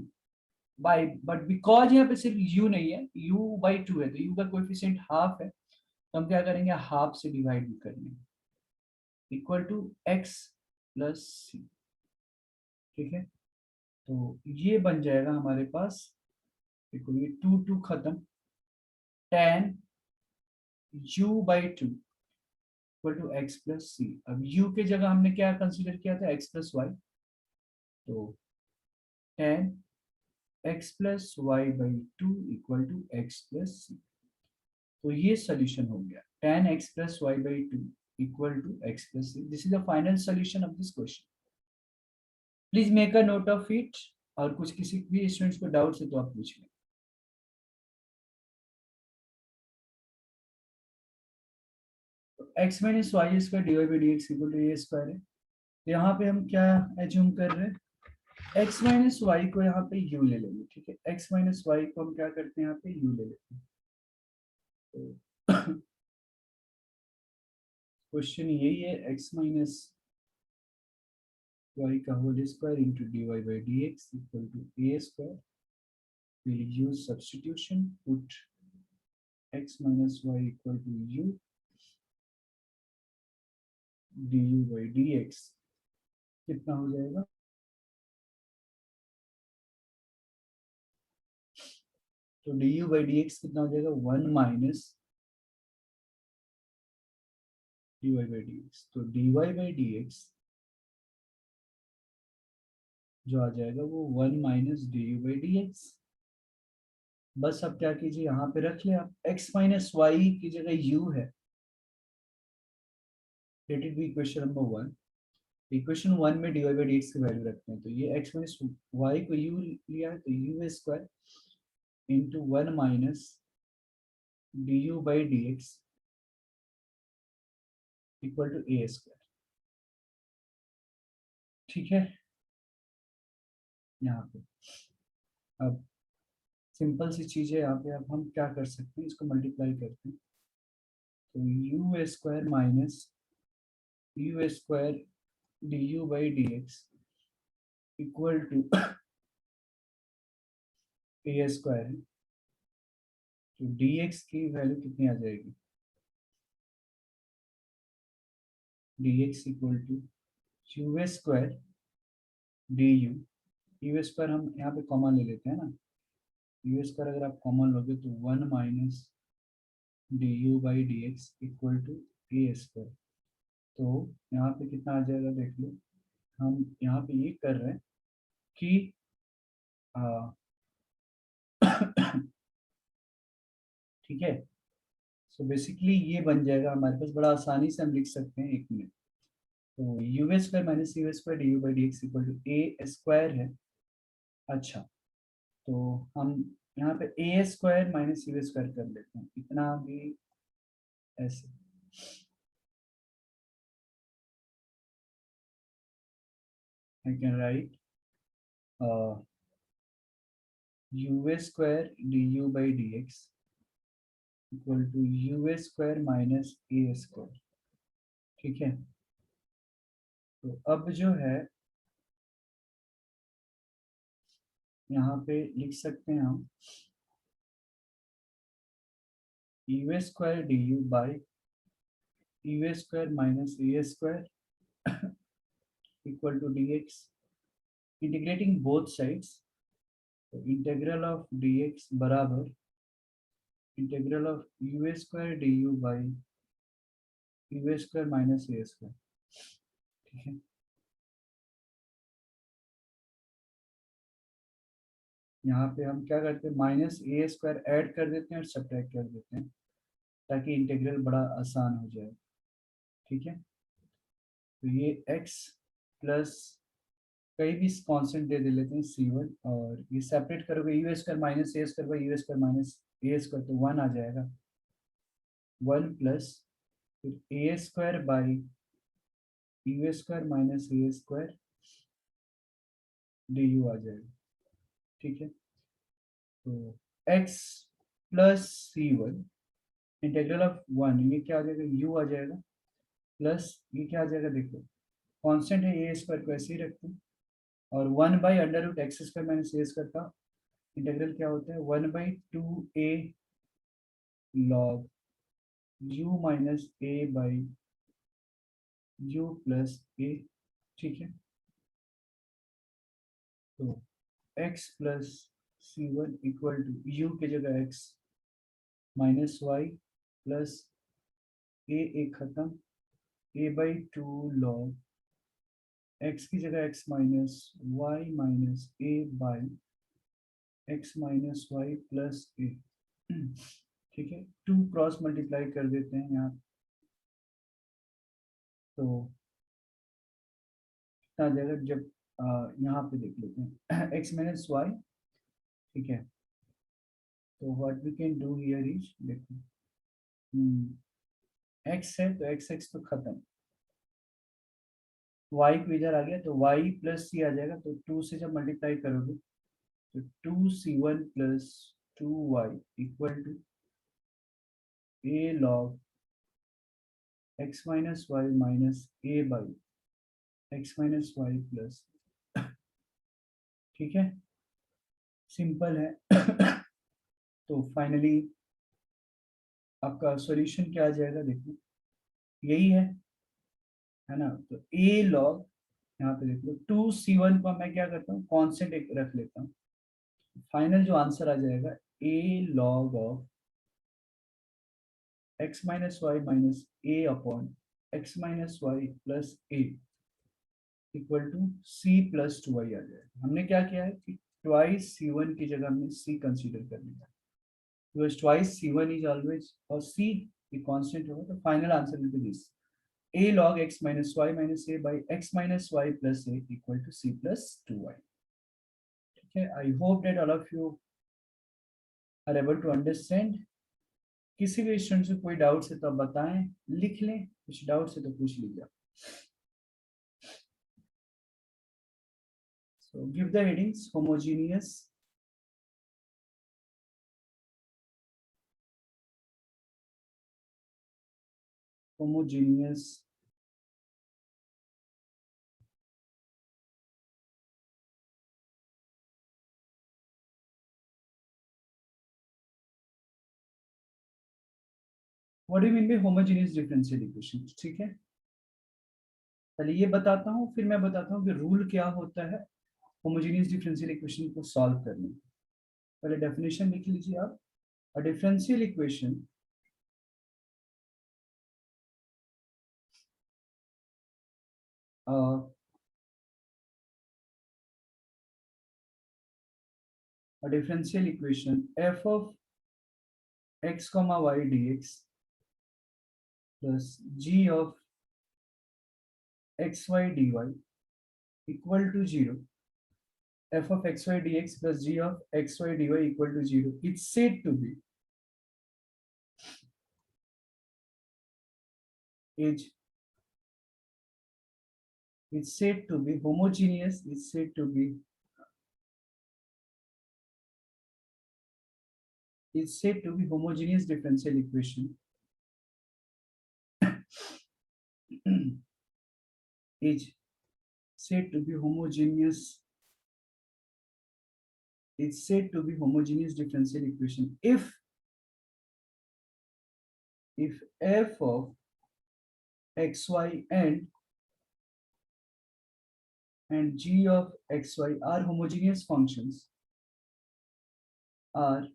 by, but because यहाँ पे सिर्फ u नहीं है, u बाई टू है, तो u का कोएफिशिएंट हाफ है, तो हम क्या करेंगे, हाफ से डिवाइड भी करेंगे, इक्वल टू x प्लस सी। ठीक है, तो ये बन जाएगा हमारे पास, देखो ये टू टू खत्म, ten u by two equal to x plus c. अब u के जगह हमने क्या कंसीडर किया था, x प्लस वाई, तो ten x plus y by two equal to x plus c. तो ये सोल्यूशन हो गया, ten x plus y by two equal to x plus c. This is the final solution of this question. Please make a note of it, और कुछ किसी भी students को doubt है तो आप पूछ लें। X minus y square d y by d x equal to a square है। तो यहाँ पे हम क्या एज्यूम कर रहे हैं, एक्स माइनस वाई को यहाँ पे यू ले लेंगे। ठीक है, एक्स माइनस वाई को हम क्या करते हैं, यहाँ पे यू ले लेते हैं। तो क्वेश्चन यही है, एक्स माइनस वाई का whole square into d y by d x equal to a square. we'll use substitution, put x minus y equal to u du by dx, कितना हो जाएगा, तो du by dx कितना हो जाएगा, one minus dy by dx। तो dy by dx जो आ जाएगा वो one minus du by dx। बस अब क्या कीजिए, यहाँ पे रख ले आप, x माइनस वाई की जगह u है, let it be equation number one. Equation one में dy by dx की वैल्यू रखते हैं, तो ये x माइनस वाई को u लिया है, तो u square into one minus du by dx equal to a square. ठीक है, यहाँ पे अब सिंपल सी चीज है, यहाँ पे अब हम क्या कर सकते हैं, इसको मल्टीप्लाई करते हैं, तो u square minus u square d u by d x equal to a square है। तो डी एक्स की वैल्यू कितनी आ जाएगी, d x equal to u square d u, u square हम यहाँ पे कॉमन ले लेते हैं ना, यू स्क्वायर अगर आप कॉमन लोगे तो one minus d u by d x equal to a square. तो यहाँ पे कितना आ जाएगा, देख लो, हम यहाँ पे ये कर रहे हैं कि ठीक है, सो बेसिकली ये बन जाएगा हमारे पास, बड़ा आसानी से हम लिख सकते हैं, एक मिनट, तो u square minus u square d u by d x equal to a square है। अच्छा, तो हम यहाँ पे a square minus u square कर लेते हैं, इतना भी ऐसे, I can write u square d u by d x equal to u square minus a square. ठीक है, तो अब जो है यहाँ पे लिख सकते हैं हम u square d u by u square minus a square equal to d x, integrating both sides, तो इंटीग्रल ऑफ डी एक्स बराबर integral of u square d u by u square minus a square. ठीक है, यहाँ पे हम क्या करते हैं, माइनस ए स्क्वायर ऐड कर देते हैं और सब्ट्रैक्ट कर देते हैं, ताकि इंटीग्रल बड़ा आसान हो जाए। ठीक है, तो ये x प्लस कई भी कांस्टेंट दे लेते हैं c1, और ये सेपरेट करोगे u square minus a square by u square minus a square, तो वन आ जाएगा, वन प्लस फिर a square by u square minus a square d u आ जाएगा। ठीक है, तो x plus c one integral of 1, ये क्या आ जाएगा, u आ जाएगा, प्लस ये क्या आ जाएगा, देखो कांस्टेंट है, ए स्क्वायर को ऐसे ही रखते हैं, और 1/√x² माइनस ए स्क्वायर का इंटीग्रल क्या होता है, 1/2a log u minus a by u plus a। ठीक है, तो x plus c1 equal to u की जगह x minus y plus a खत्म, a/2 log x की जगह x minus y minus a by x minus y plus a। ठीक है, 2 क्रॉस मल्टीप्लाई कर देते हैं यहाँ, तो कितना आ जाएगा, जब यहाँ पे देख लेते हैं x माइनस वाई। ठीक है, तो what we can do here is, देखो x है तो x तो खत्म, y को इधर आ गया तो y प्लस c आ जाएगा, तो 2 से जब मल्टीप्लाई करोगे तो 2c1 plus 2y equal to a log x minus y minus a by x minus y plus. ठीक है, सिंपल है। तो फाइनली आपका सॉल्यूशन क्या आ जाएगा, देखो यही है ना, तो a log, यहाँ पे देख लो 2c1 को मैं क्या करता हूँ, कांस्टेंट एक रख लेता हूँ, फाइनल जो आंसर आ जाएगा a log of x minus y minus a upon x minus y plus a equal to c plus 2y आ जाएगा। हमने क्या किया है कि ट्वाइस c1 की जगह हमने c कंसीडर कर लिया, because twice c1 is always, और c एक कांस्टेंट होगा, तो final answer will be this, a log x minus y minus a by x minus y plus a equal to c plus 2y। ठीक है, I hope that all of you are able to understand। किसी भी student से कोई doubt है तो आप बताएं, लिख लें, कुछ डाउट है तो पूछ लीजिए। So give the headings homogeneous, homogeneous what do you mean by homogeneous differential equation। ठीक है, पहले ये बताता हूँ, फिर मैं बताता हूँ कि रूल क्या होता है होमोजेनियस डिफरेंशियल इक्वेशन को सॉल्व करने। पहले डेफिनेशन लिख लीजिए आप, a differential equation a differential equation f of x comma y dx plus g of xy dy equal to 0, f of xy dx plus g of xy dy equal to 0, it's said to be it's said to be homogeneous, it's said to be homogeneous differential equation is said to be homogeneous, it's said to be homogeneous differential equation if f of xy and g of xy are homogeneous functions, are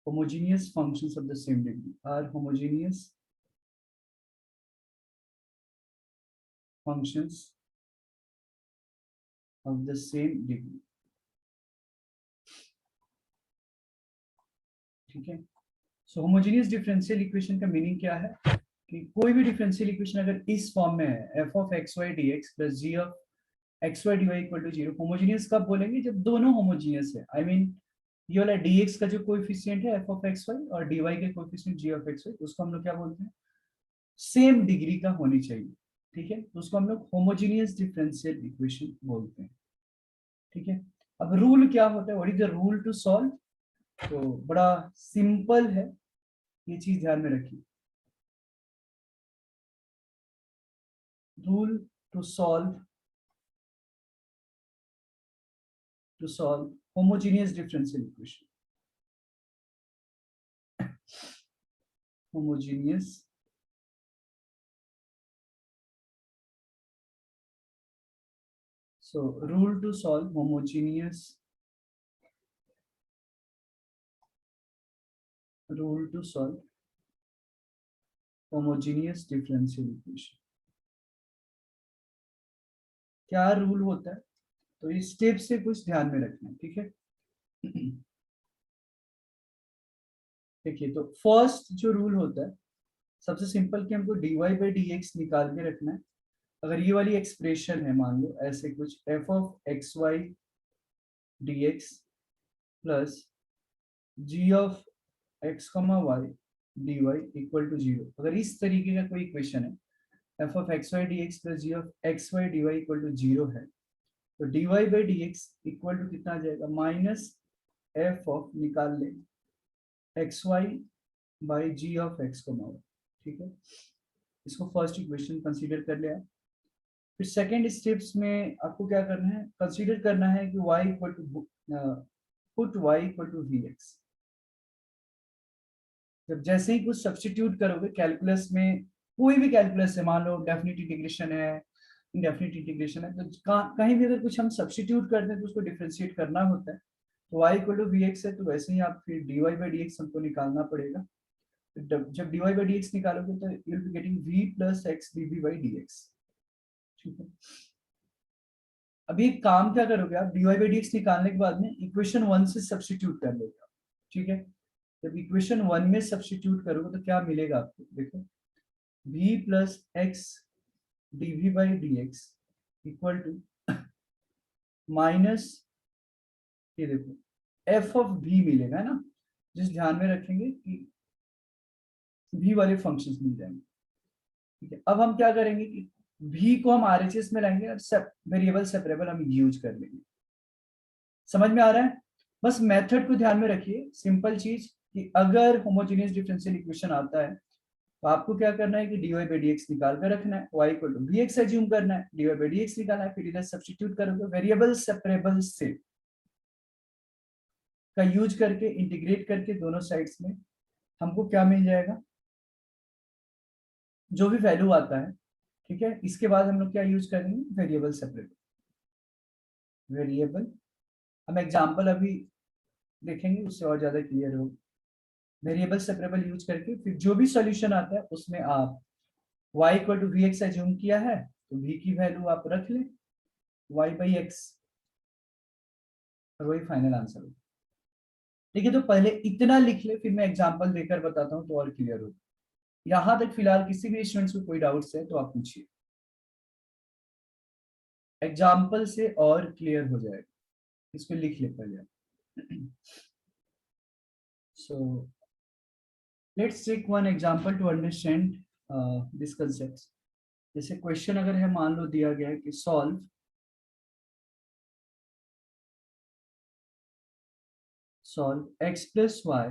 homogeneous functions of the same degree, are homogeneous functions of the same degree। ठीक है, सो homogeneous differential equation का meaning क्या है कि कोई भी differential equation अगर इस फॉर्म में है f of xy dx plus g of xy dy equal to 0, homogeneous कब बोलेंगे, जब दोनों होमोजेनियस है, आई मीन ये वाला dx का जो कोएफिशिएंट है f of xy और dy के कोएफिशिएंट g of xy, उसको हम लोग क्या बोलते हैं, सेम डिग्री का होनी चाहिए। ठीक है, तो उसको हम लोग होमोजेनियस डिफरेंशियल इक्वेशन बोलते हैं। ठीक है, अब रूल क्या होता है, what is the rule to solve? तो बड़ा सिंपल है, ये चीज ध्यान में रखिए। Rule to solve homogeneous differential equation, homogeneous so rule to solve homogeneous rule to solve homogeneous differential equation, क्या रूल होता है? तो इस स्टेप से कुछ ध्यान में रखना है, ठीक है। देखिए, तो फर्स्ट जो रूल होता है सबसे सिंपल कि हमको dy बाई डी एक्स निकाल के रखना है। अगर ये वाली एक्सप्रेशन है, मान लो ऐसे कुछ f of x y d x plus g of x comma y d y equal to zero, अगर इस तरीके का कोई इक्वेशन है f of x y d x plus g of x y d y equal to zero है, तो dy by d x equal to कितना आ जाएगा, माइनस f ऑफ निकाल ले x y by g of x comma y, ठीक है। इसको फर्स्ट इक्वेशन कंसीडर कर लिया। फिर सेकेंड स्टेप्स में आपको क्या करना है, कंसीडर करना है कि y equal to put y equal to v x. जब जैसे ही कुछ सब्स्टिट्यूट करोगे कैलकुलस में, कोई भी कैलकुलस है, मान लो डेफिनिट इंटीग्रेशन है, इंडेफिनिट इंटीग्रेशन है, तो कहीं भी अगर कुछ हम सब्स्टिट्यूट करते हैं तो उसको डिफरेंशिएट करना होता है। तो y equal to v x है, तो वैसे ही आप फिर dy बाई डी एक्स हमको निकालना पड़ेगा। जब dy बाई डी एक्स निकालोगे तो you will be getting v plus x dv by d x, ठीक है। अभी एक काम क्या करोगे आप, dy बाई डी एक्स निकालने के बाद में इक्वेशन 1 से सब्स्टिट्यूट कर लोगे, ठीक है। जब इक्वेशन 1 में सब्स्टिट्यूट करोगे तो क्या मिलेगा आपको, देखो v plus x dv by d x equal to minus, ये देखो f ऑफ v मिलेगा ना, जिस ध्यान में रखेंगे कि v वाले फंक्शंस मिल जाएंगे, ठीक है। अब हम क्या करेंगे कि v को हम RHS में लाएंगे और वेरिएबल सेपरेबल हम यूज कर लेंगे। समझ में आ रहा है? बस मेथड को ध्यान में रखिए, सिंपल चीज कि अगर होमोजेनियस डिफरेंशियल इक्वेशन आता है तो आपको क्या करना है कि dy बाई डी एक्स निकाल कर रखना है, y equal to v x assume करना है, dy बाई डी एक्स निकालना है, फिर इधर सब्स्टिट्यूट करोगे, वेरिएबल सेपरेबल से का यूज करके इंटीग्रेट करके दोनों साइड्स में हमको क्या मिल जाएगा, जो भी वैल्यू आता है, ठीक है। इसके बाद हम लोग क्या यूज करेंगे, वेरिएबल सेपरेबल, वेरिएबल। हम एग्जांपल अभी देखेंगे, उससे और ज्यादा क्लियर होगा। वेरिएबल सेपरेबल यूज करके फिर जो भी सॉल्यूशन आता है उसमें आप y equal to v x assume किया है तो v की वैल्यू आप रख लें y बाई एक्स, और वही फाइनल आंसर होगा, ठीक है। तो पहले इतना लिख ले, फिर मैं एग्जांपल देकर बताता हूँ तो और क्लियर होगा। यहां तक फिलहाल किसी भी स्टूडेंट्स को कोई डाउट्स है तो आप पूछिए, एग्जाम्पल से और क्लियर हो जाएगा। इसको लिख ले पहले। So let's take one example to understand this concept. जैसे क्वेश्चन अगर है, मान लो दिया गया है कि solve x plus y,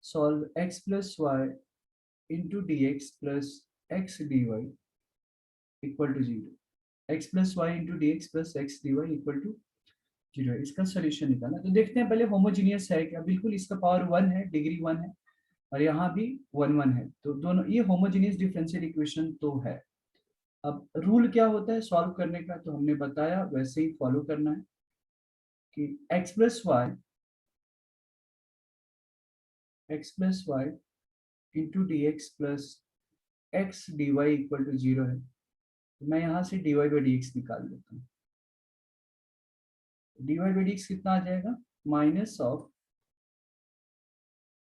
solve x plus y into d x plus x d y equal to zero, x plus y into d x plus x d y equal to zero. इसका solution निकालना, तो देखते हैं पहले homogeneous है क्या, बिल्कुल इसका पावर 1 है, डिग्री 1 है, और यहाँ भी 1 1 है, तो दोनों ये होमोजीनियस डिफरेंशियल इक्वेशन तो है। अब रूल क्या होता है सॉल्व करने का, तो हमने बताया वैसे ही फॉलो करना है कि x plus y into d x plus x d y equal to zero है, तो मैं यहाँ से dy बाई डी एक्स निकाल देता हूँ। dy बाई डी एक्स कितना आ जाएगा, minus of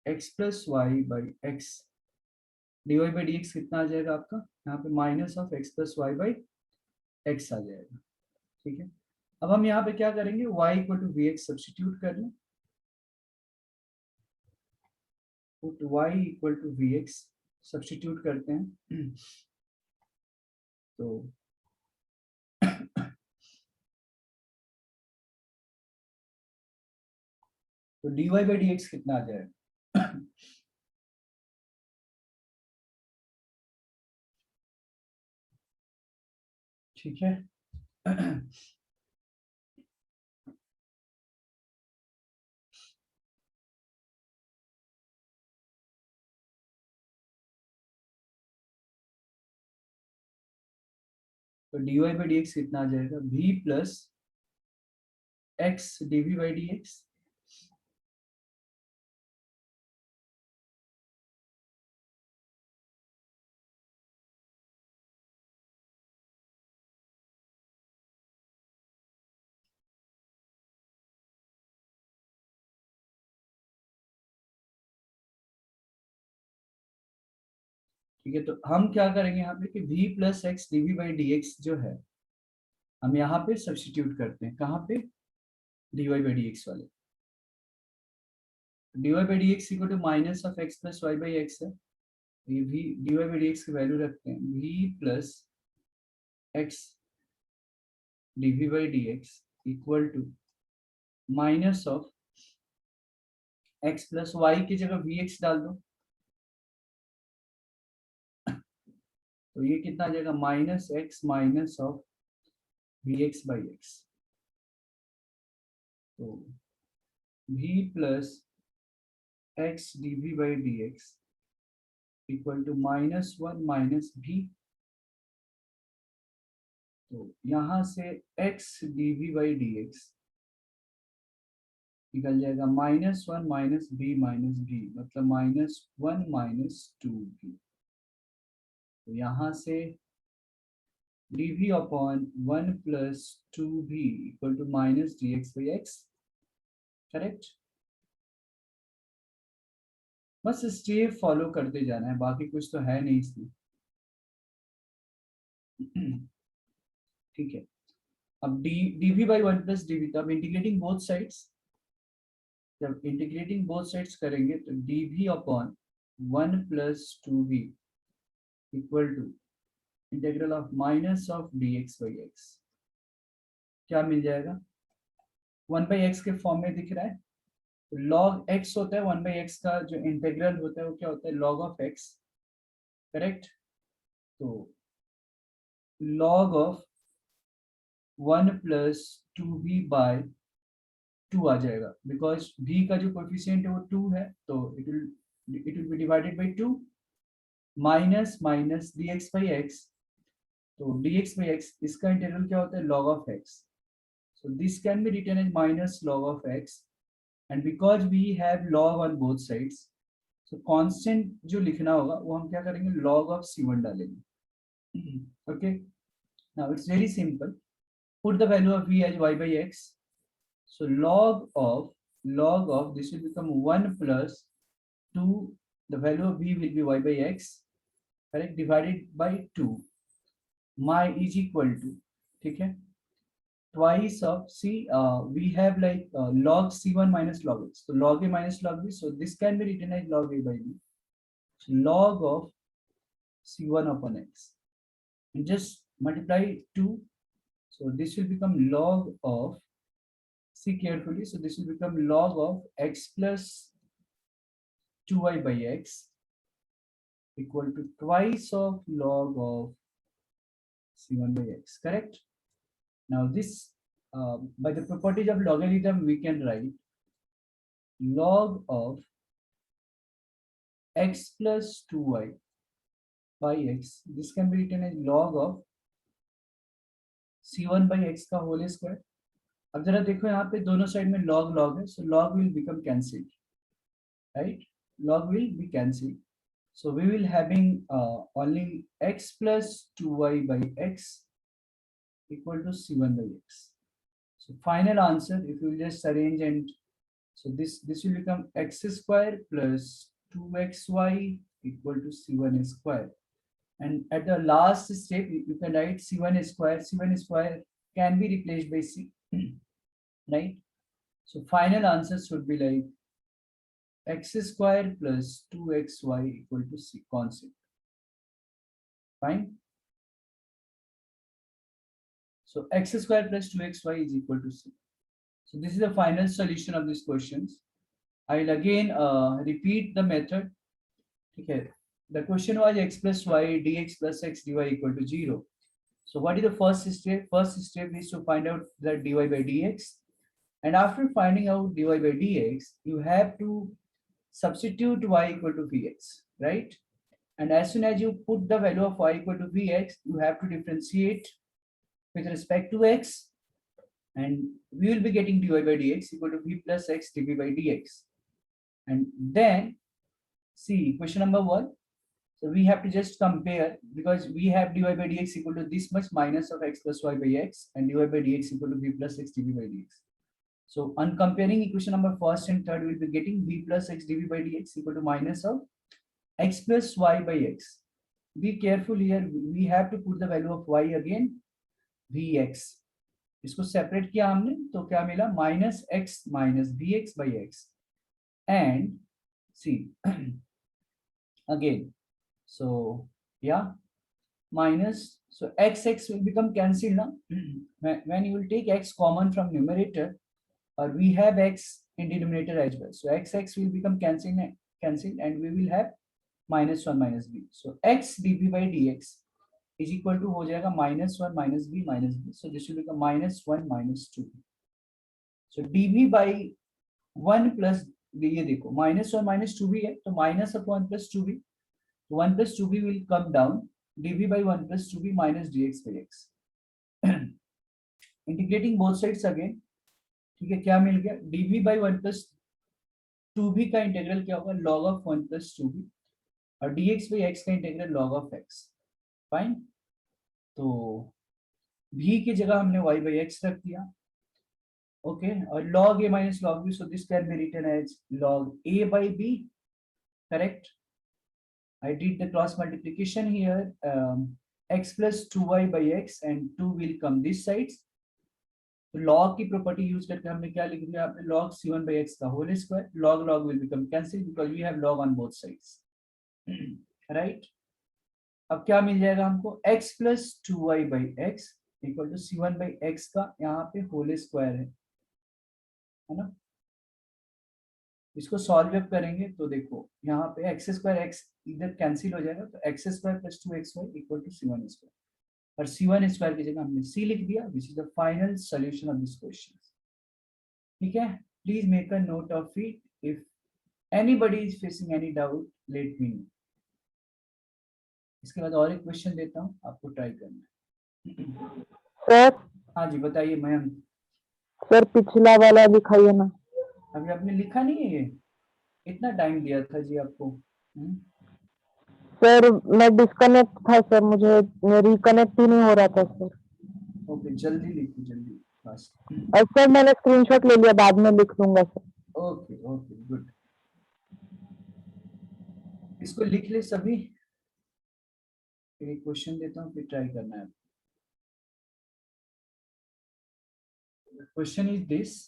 x plus y by x, dy by d x कितना आ जाएगा आपका, यहाँ पे minus of x plus y by x आ जाएगा, ठीक है। अब हम यहाँ पे क्या करेंगे, y equal to v x substitute कर लें, put y equal to v x substitute करते हैं, तो तो dy by dx कितना आ जाएगा? ठीक है। तो dy by dx कितना आ जाएगा? v plus x dv by dx। ठीक है, तो हम क्या करेंगे यहाँ पे कि v plus x d v by d x जो है हम यहाँ पे सब्सटीट्यूट करते हैं। कहाँ पे? dy बाई डी एक्स वाले। dy by d x equal to minus of x plus y by x है। ये v dy by d x की वैल्यू रखते हैं, v plus x dv by d x equal to minus of x plus y की जगह we x डाल दो, तो ये कितना आ जाएगा? Minus x minus of v x by x. तो v plus x dv by d x equal to minus one minus v। तो यहाँ से x dv by d x निकल जाएगा minus one minus b minus b, मतलब minus one minus two b. तो यहाँ से dv upon one plus two b equal to minus d x by x. Correct? बस स्टेप फॉलो करते जाना है, बाकी कुछ तो है नहीं इसमें। ठीक है, अब dv by one plus dv, तो अब इंटीग्रेटिंग बोथ साइड्स, जब इंटीग्रेटिंग बोथ साइड्स करेंगे तो dv upon one plus two b equal to integral of minus of dx by x. क्या मिल जाएगा? वन बाई एक्स के फॉर्म में दिख रहा है, तो log x होता है, वन बाई एक्स का जो इंटीग्रल होता है वो क्या होता है? log of x। करेक्ट? तो log of one plus two b by two आ जाएगा, बिकॉज v का जो कोएफिशिएंट है वो टू है, तो it will be divided by two, minus minus dx by x. तो dx बाई एक्स इसका इंटीग्रल क्या होता है? log of x। So this can be written as minus log of x, and because we have log on both sides, so constant जो लिखना होगा वो हम क्या करेंगे? log of c1 डालेंगे। Okay, now it's very simple. Put the value of v as y by x. So log of this will become 1 plus 2, the value of v will be y by x, correct, divided by 2, my is equal to, ठीक है, twice of we have like log c1 minus log x, so log a minus log b, so this can be written as log a by b, so log of c1 upon x, and just multiply 2, so this will become log of, see carefully, so this will become log of x plus 2y by x equal to twice of log of c1 by x. Correct? Now this, by the properties of logarithm, we can write log of x plus 2y by x. This can be written as log of c1 by x का whole square. अब जरा देखो यहाँ पे दोनों side में log log है, so log will become cancelled, right? Log will be cancelled, so we will having only x plus 2y by x equal to c1 by x. So final answer, if you will just arrange, and so this will become x square plus 2xy equal to c1 square, and at the last step you can write c1 square. C1 square can be replaced by c, right? So final answer should be like x square plus 2xy equal to c constant. Fine. So x square plus 2xy is equal to c. So this is the final solution of these questions. I'll again repeat the method. Okay, the question was x plus y dx plus x dy equal to 0. So what is the first step? First step is to find out the dy by dx, and after finding out dy by dx, you have to substitute y equal to vx, right? And as soon as you put the value of y equal to vx, you have to differentiate with respect to x, and we will be getting dy by dx equal to v plus x dv by dx. And then see question number 1. So we have to just compare, because we have dy by dx equal to this much minus of x plus y by x, and dy by dx equal to v plus x dv by dx. So on comparing equation number first and third, we will be getting v plus x dv by dx equal to minus of x plus y by x. Be careful here, we have to put the value of y again, vx. इसको separate किया हमने, तो क्या मिला, minus x minus v x by x. And c again, so yeah, minus, so x will become cancelled now. When you will take x common from numerator, or we have x in denominator as well, so x will become cancelled, and we will have minus 1 minus b. So x dv by dx is equal to हो जाएगा minus 1 minus b minus b. So this will become minus 1 minus 2. So dv by 1 plus, ये देखो minus 1 minus 2b है, तो minus of 1 plus 2b, 1 plus 2b will come down, dv by 1 plus 2b minus dx by x. Integrating both sides again, ठीक है, क्या मिल गया, dv by 1 plus 2b का integral क्या होगा, log of 1 plus 2b, और dx by x का integral log of x. Fine. तो v की जगह हमने y by x रख दिया. ओके, और log a minus log b, so this can be written as log a by b. Correct. I did the cross multiplication here. X plus 2y by x, and 2 will come this sides. तो log की property use करके हमने क्या लिख दिया, आपने log c1 by x का whole square. Log will become cancelled because we have log on both sides. Right. अब क्या मिल जाएगा हमको, x plus 2y by x equal to c1 by x का यहाँ पे होल स्क्वायर है ना. इसको सॉल्व अप करेंगे तो देखो यहाँ पे x स्क्वायर x इधर कैंसिल हो जाएगा, तो x square plus 2xy equal to c1 square, और c1 स्क्वायर की जगह हमने c लिख दिया, which is the final solution of this question. ठीक है, please make a note of it. If anybody is facing any doubt, let me know. इसके बाद और एक क्वेश्चन देता हूँ, आपको ट्राई करना है. सर. हाँ जी, बताइए मैम. सर पिछला वाला दिखाइए ना. अभी आपने लिखा नहीं है, ये इतना टाइम दिया था जी आपको. सर मैं डिस्कनेक्ट था सर, मुझे रिकनेक्ट ही नहीं हो रहा था सर. ओके, जल्दी लिखो, जल्दी फास्ट. और सर मैंने स्क्रीनशॉट ले लिया, बाद में लिख लूंगा सर. Okay okay good. इसको लिख ले सभी, फिर एक क्वेश्चन देता हूँ, फिर ट्राई करना है. Question is this,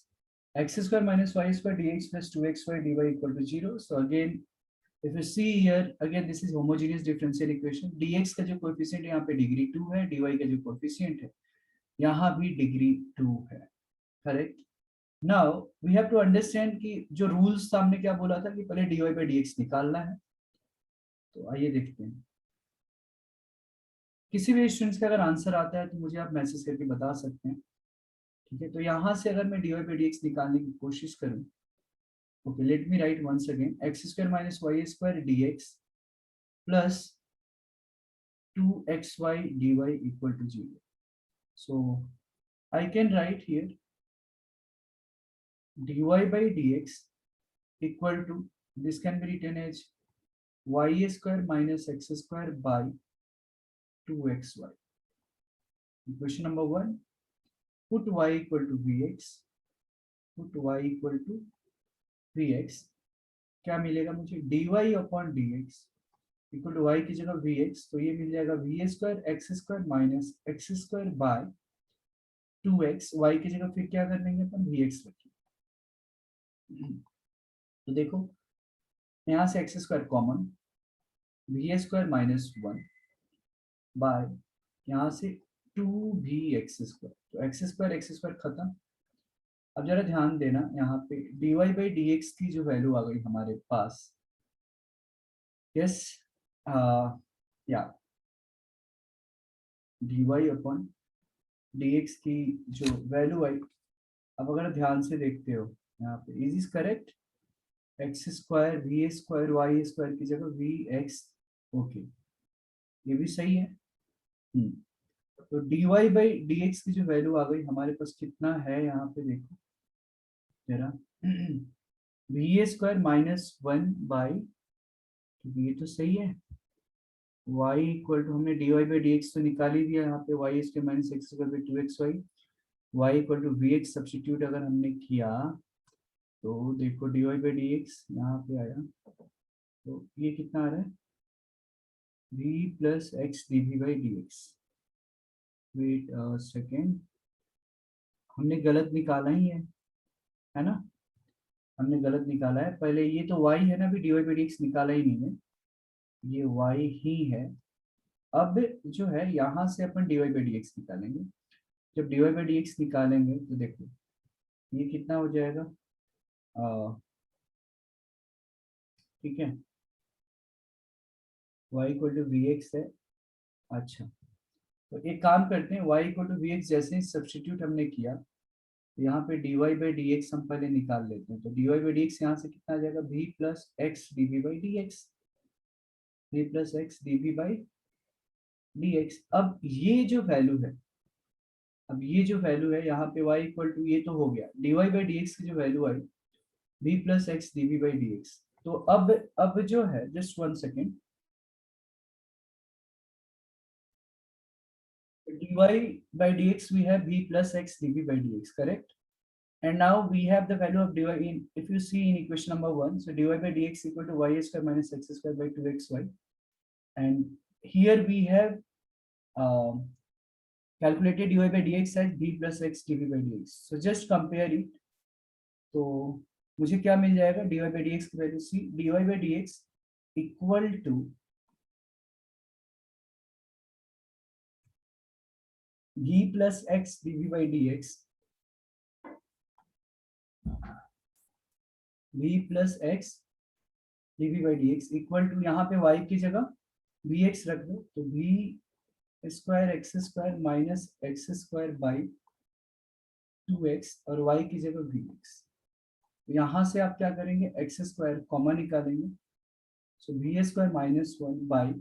x square minus y square dx plus 2xy dy equal to 0. So again, if you see here, again this is homogeneous differential equation. dx का जो कोएफिशिएंट है यहाँ पे डिग्री 2 है, dy का जो कोएफिशिएंट है यहाँ भी डिग्री 2 है. Correct. Now we have to understand कि जो रूल्स हमने क्या बोला था कि पहले dy by dx निकालना है. तो आइए देखते हैं. किसी भी स्टूडेंट्स का अगर आंसर आता है तो मुझे आप मैसेज करके बता सकते हैं. ठीक है, तो यहाँ से अगर मैं dy by dx निकालने की कोशिश करूँ, okay, let me write once again, x square minus y square dx plus 2xy dy equal to 0. So I can write here dy by dx equal to, this can be written as y square minus x square by 2xy. Question number 1, put y equal to vx, put y equal to vx. क्या मिलेगा मुझे, dy upon dx equal to y की जगह vx, तो ये मिल जाएगा v square x square minus x square by 2x. y की जगह फिर क्या कर देंगे अपन, vx रखेंगे. तो देखो यहाँ से x square common, v square minus 1 by यहाँ से 2vx स्क्वायर, तो x स्क्वायर खत्म. अब जरा ध्यान देना यहाँ पे dy by dx की जो वैल्यू आ गई हमारे पास, यस, या dy अपॉन dx की जो वैल्यू आई, अब अगर ध्यान से देखते हो यहाँ पे is correct, x square v square y square की जगह वी एक्स, ओके ये भी सही है। तो dy बाई dx की जो वैल्यू आ गई हमारे पास कितना है यहाँ पे देखो जरा, वी स्क्वायर माइनस 1 बाई, ये तो सही है, y इक्वल टू हमने dy बाई dx तो निकाल ही दिया यहाँ पे, y square minus x square by 2xy, y equal to v x substitute अगर हमने किया तो देखो dy बाई dx यहाँ पे आया, तो ये कितना आ रहा है, v plus x d v by d x, wait second, हमने गलत निकाला ही है ना, हमने गलत निकाला है, पहले ये तो y है ना, अभी dy बाई dx निकाला ही नहीं है, ये y ही है। अब जो है यहाँ से अपन dy बाई dx निकालेंगे, जब dy बाई dx निकालेंगे तो देखो ये कितना हो जाएगा, ठीक है, y equal to v x है। अच्छा तो एक काम करते हैं, y equal to v x जैसे ही सब्सटीट्यूट हमने किया, यहाँ पे dy बाई dx हम पहले निकाल लेते हैं, तो dy बाई dx यहाँ से कितना आ जाएगा, v plus x d v by d x, v plus x d v by d x. अब ये जो वैल्यू है, अब ये जो वैल्यू है यहाँ पे y इक्वल टू, ये तो हो गया dy बाई dx की जो वैल्यू आई v plus x d v by d x. तो अब जो है, just 1 second, dy by dx we have v plus x dv by dx, correct? And now we have the value of dy in, if you see in equation number 1, so dy by dx equal to y square minus x square by 2xy, and here we have calculated dy by dx as v plus x dv by dx, so just compare it। तो मुझे क्या मिल जाएगा, dy by dx की value see, dy by dx equal to v plus x dv by dx, v plus x dv by dx equal to, यहाँ पे y की जगह vx रख दो, तो v square x square minus x square by 2x और y की जगह vx। यहाँ से आप क्या करेंगे, एक्स स्क्वायर कॉमन निकालेंगे, so v square minus 1 by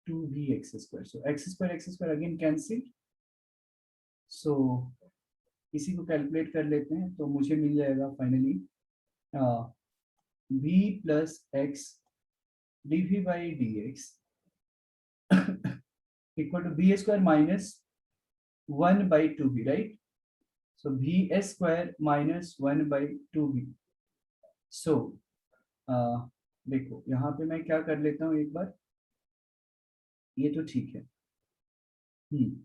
2vx square, so x square again cancel, so इसी को कैलकुलेट कर लेते हैं, तो मुझे मिल जाएगा finally v plus x d v by d x equal to b square minus 1 by 2v, right? So v square minus 1 by 2v। So देखो यहाँ पे मैं क्या कर लेता हूँ एक बार, ये तो ठीक है,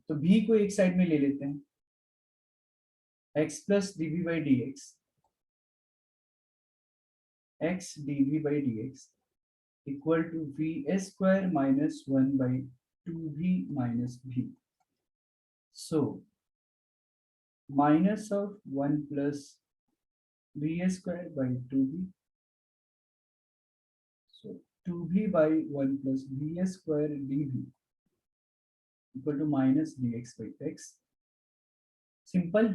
तो v को एक साइड में ले लेते हैं, x plus d v by d x, x d v by d x equal to v square minus 1 by 2v minus v। So minus of 1 plus v square by 2v, so 2v by 1 plus v square dv equal to minus dx by x. Simple.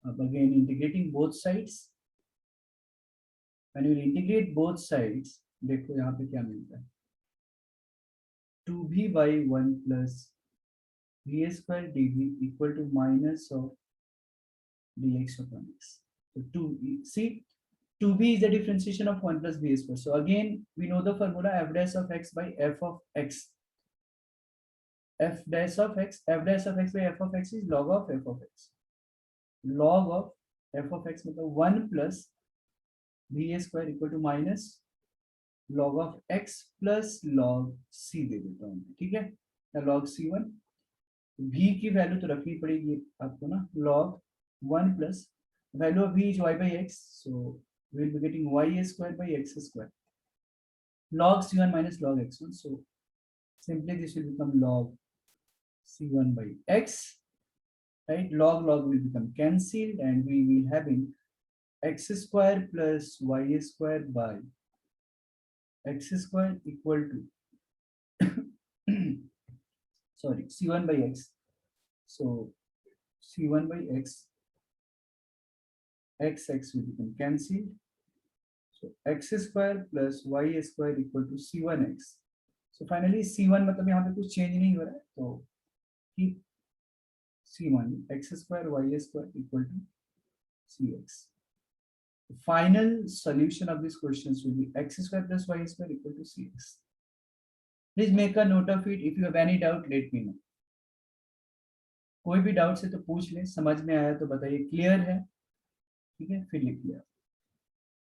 Again integrating both sides. When you integrate both sides, देखो यहाँ पे क्या मिलता है, 2v by 1 plus v square dv equal to minus of dx upon x. So 2, see, 2b is the differentiation of 1 plus b square. So again, we know the formula f dash of x by f of x. F dash of x by f of x is log of f of x. Log of f of x मतलब 1 plus b square equal to minus log of x plus log c दे देता हूँ, ठीक है, log c1। v की value तो रखनी पड़ेगी आपको ना, log 1 plus value of v is y by x, so we will be getting y square by x square, log c1 minus log x1, so simply this will become log c1 by x right? Log will become cancelled, and we will having x square plus y square by x square equal to sorry, c1 by x. So c1 by x, x will become cancelled. So x square plus y square equal to c1x. So finally c1 मतलब यहाँ पे कुछ change नहीं हो रहा है, तो keep c1 x square y square equal to cx. The final solution of these questions will be x square plus y square equal to cx. Please make a note of it. If you have any doubt, let me know. कोई भी doubt है तो पूछ ले, समझ में आया तो बताइए, क्लियर है? ठीक है, फिर लिख लिया।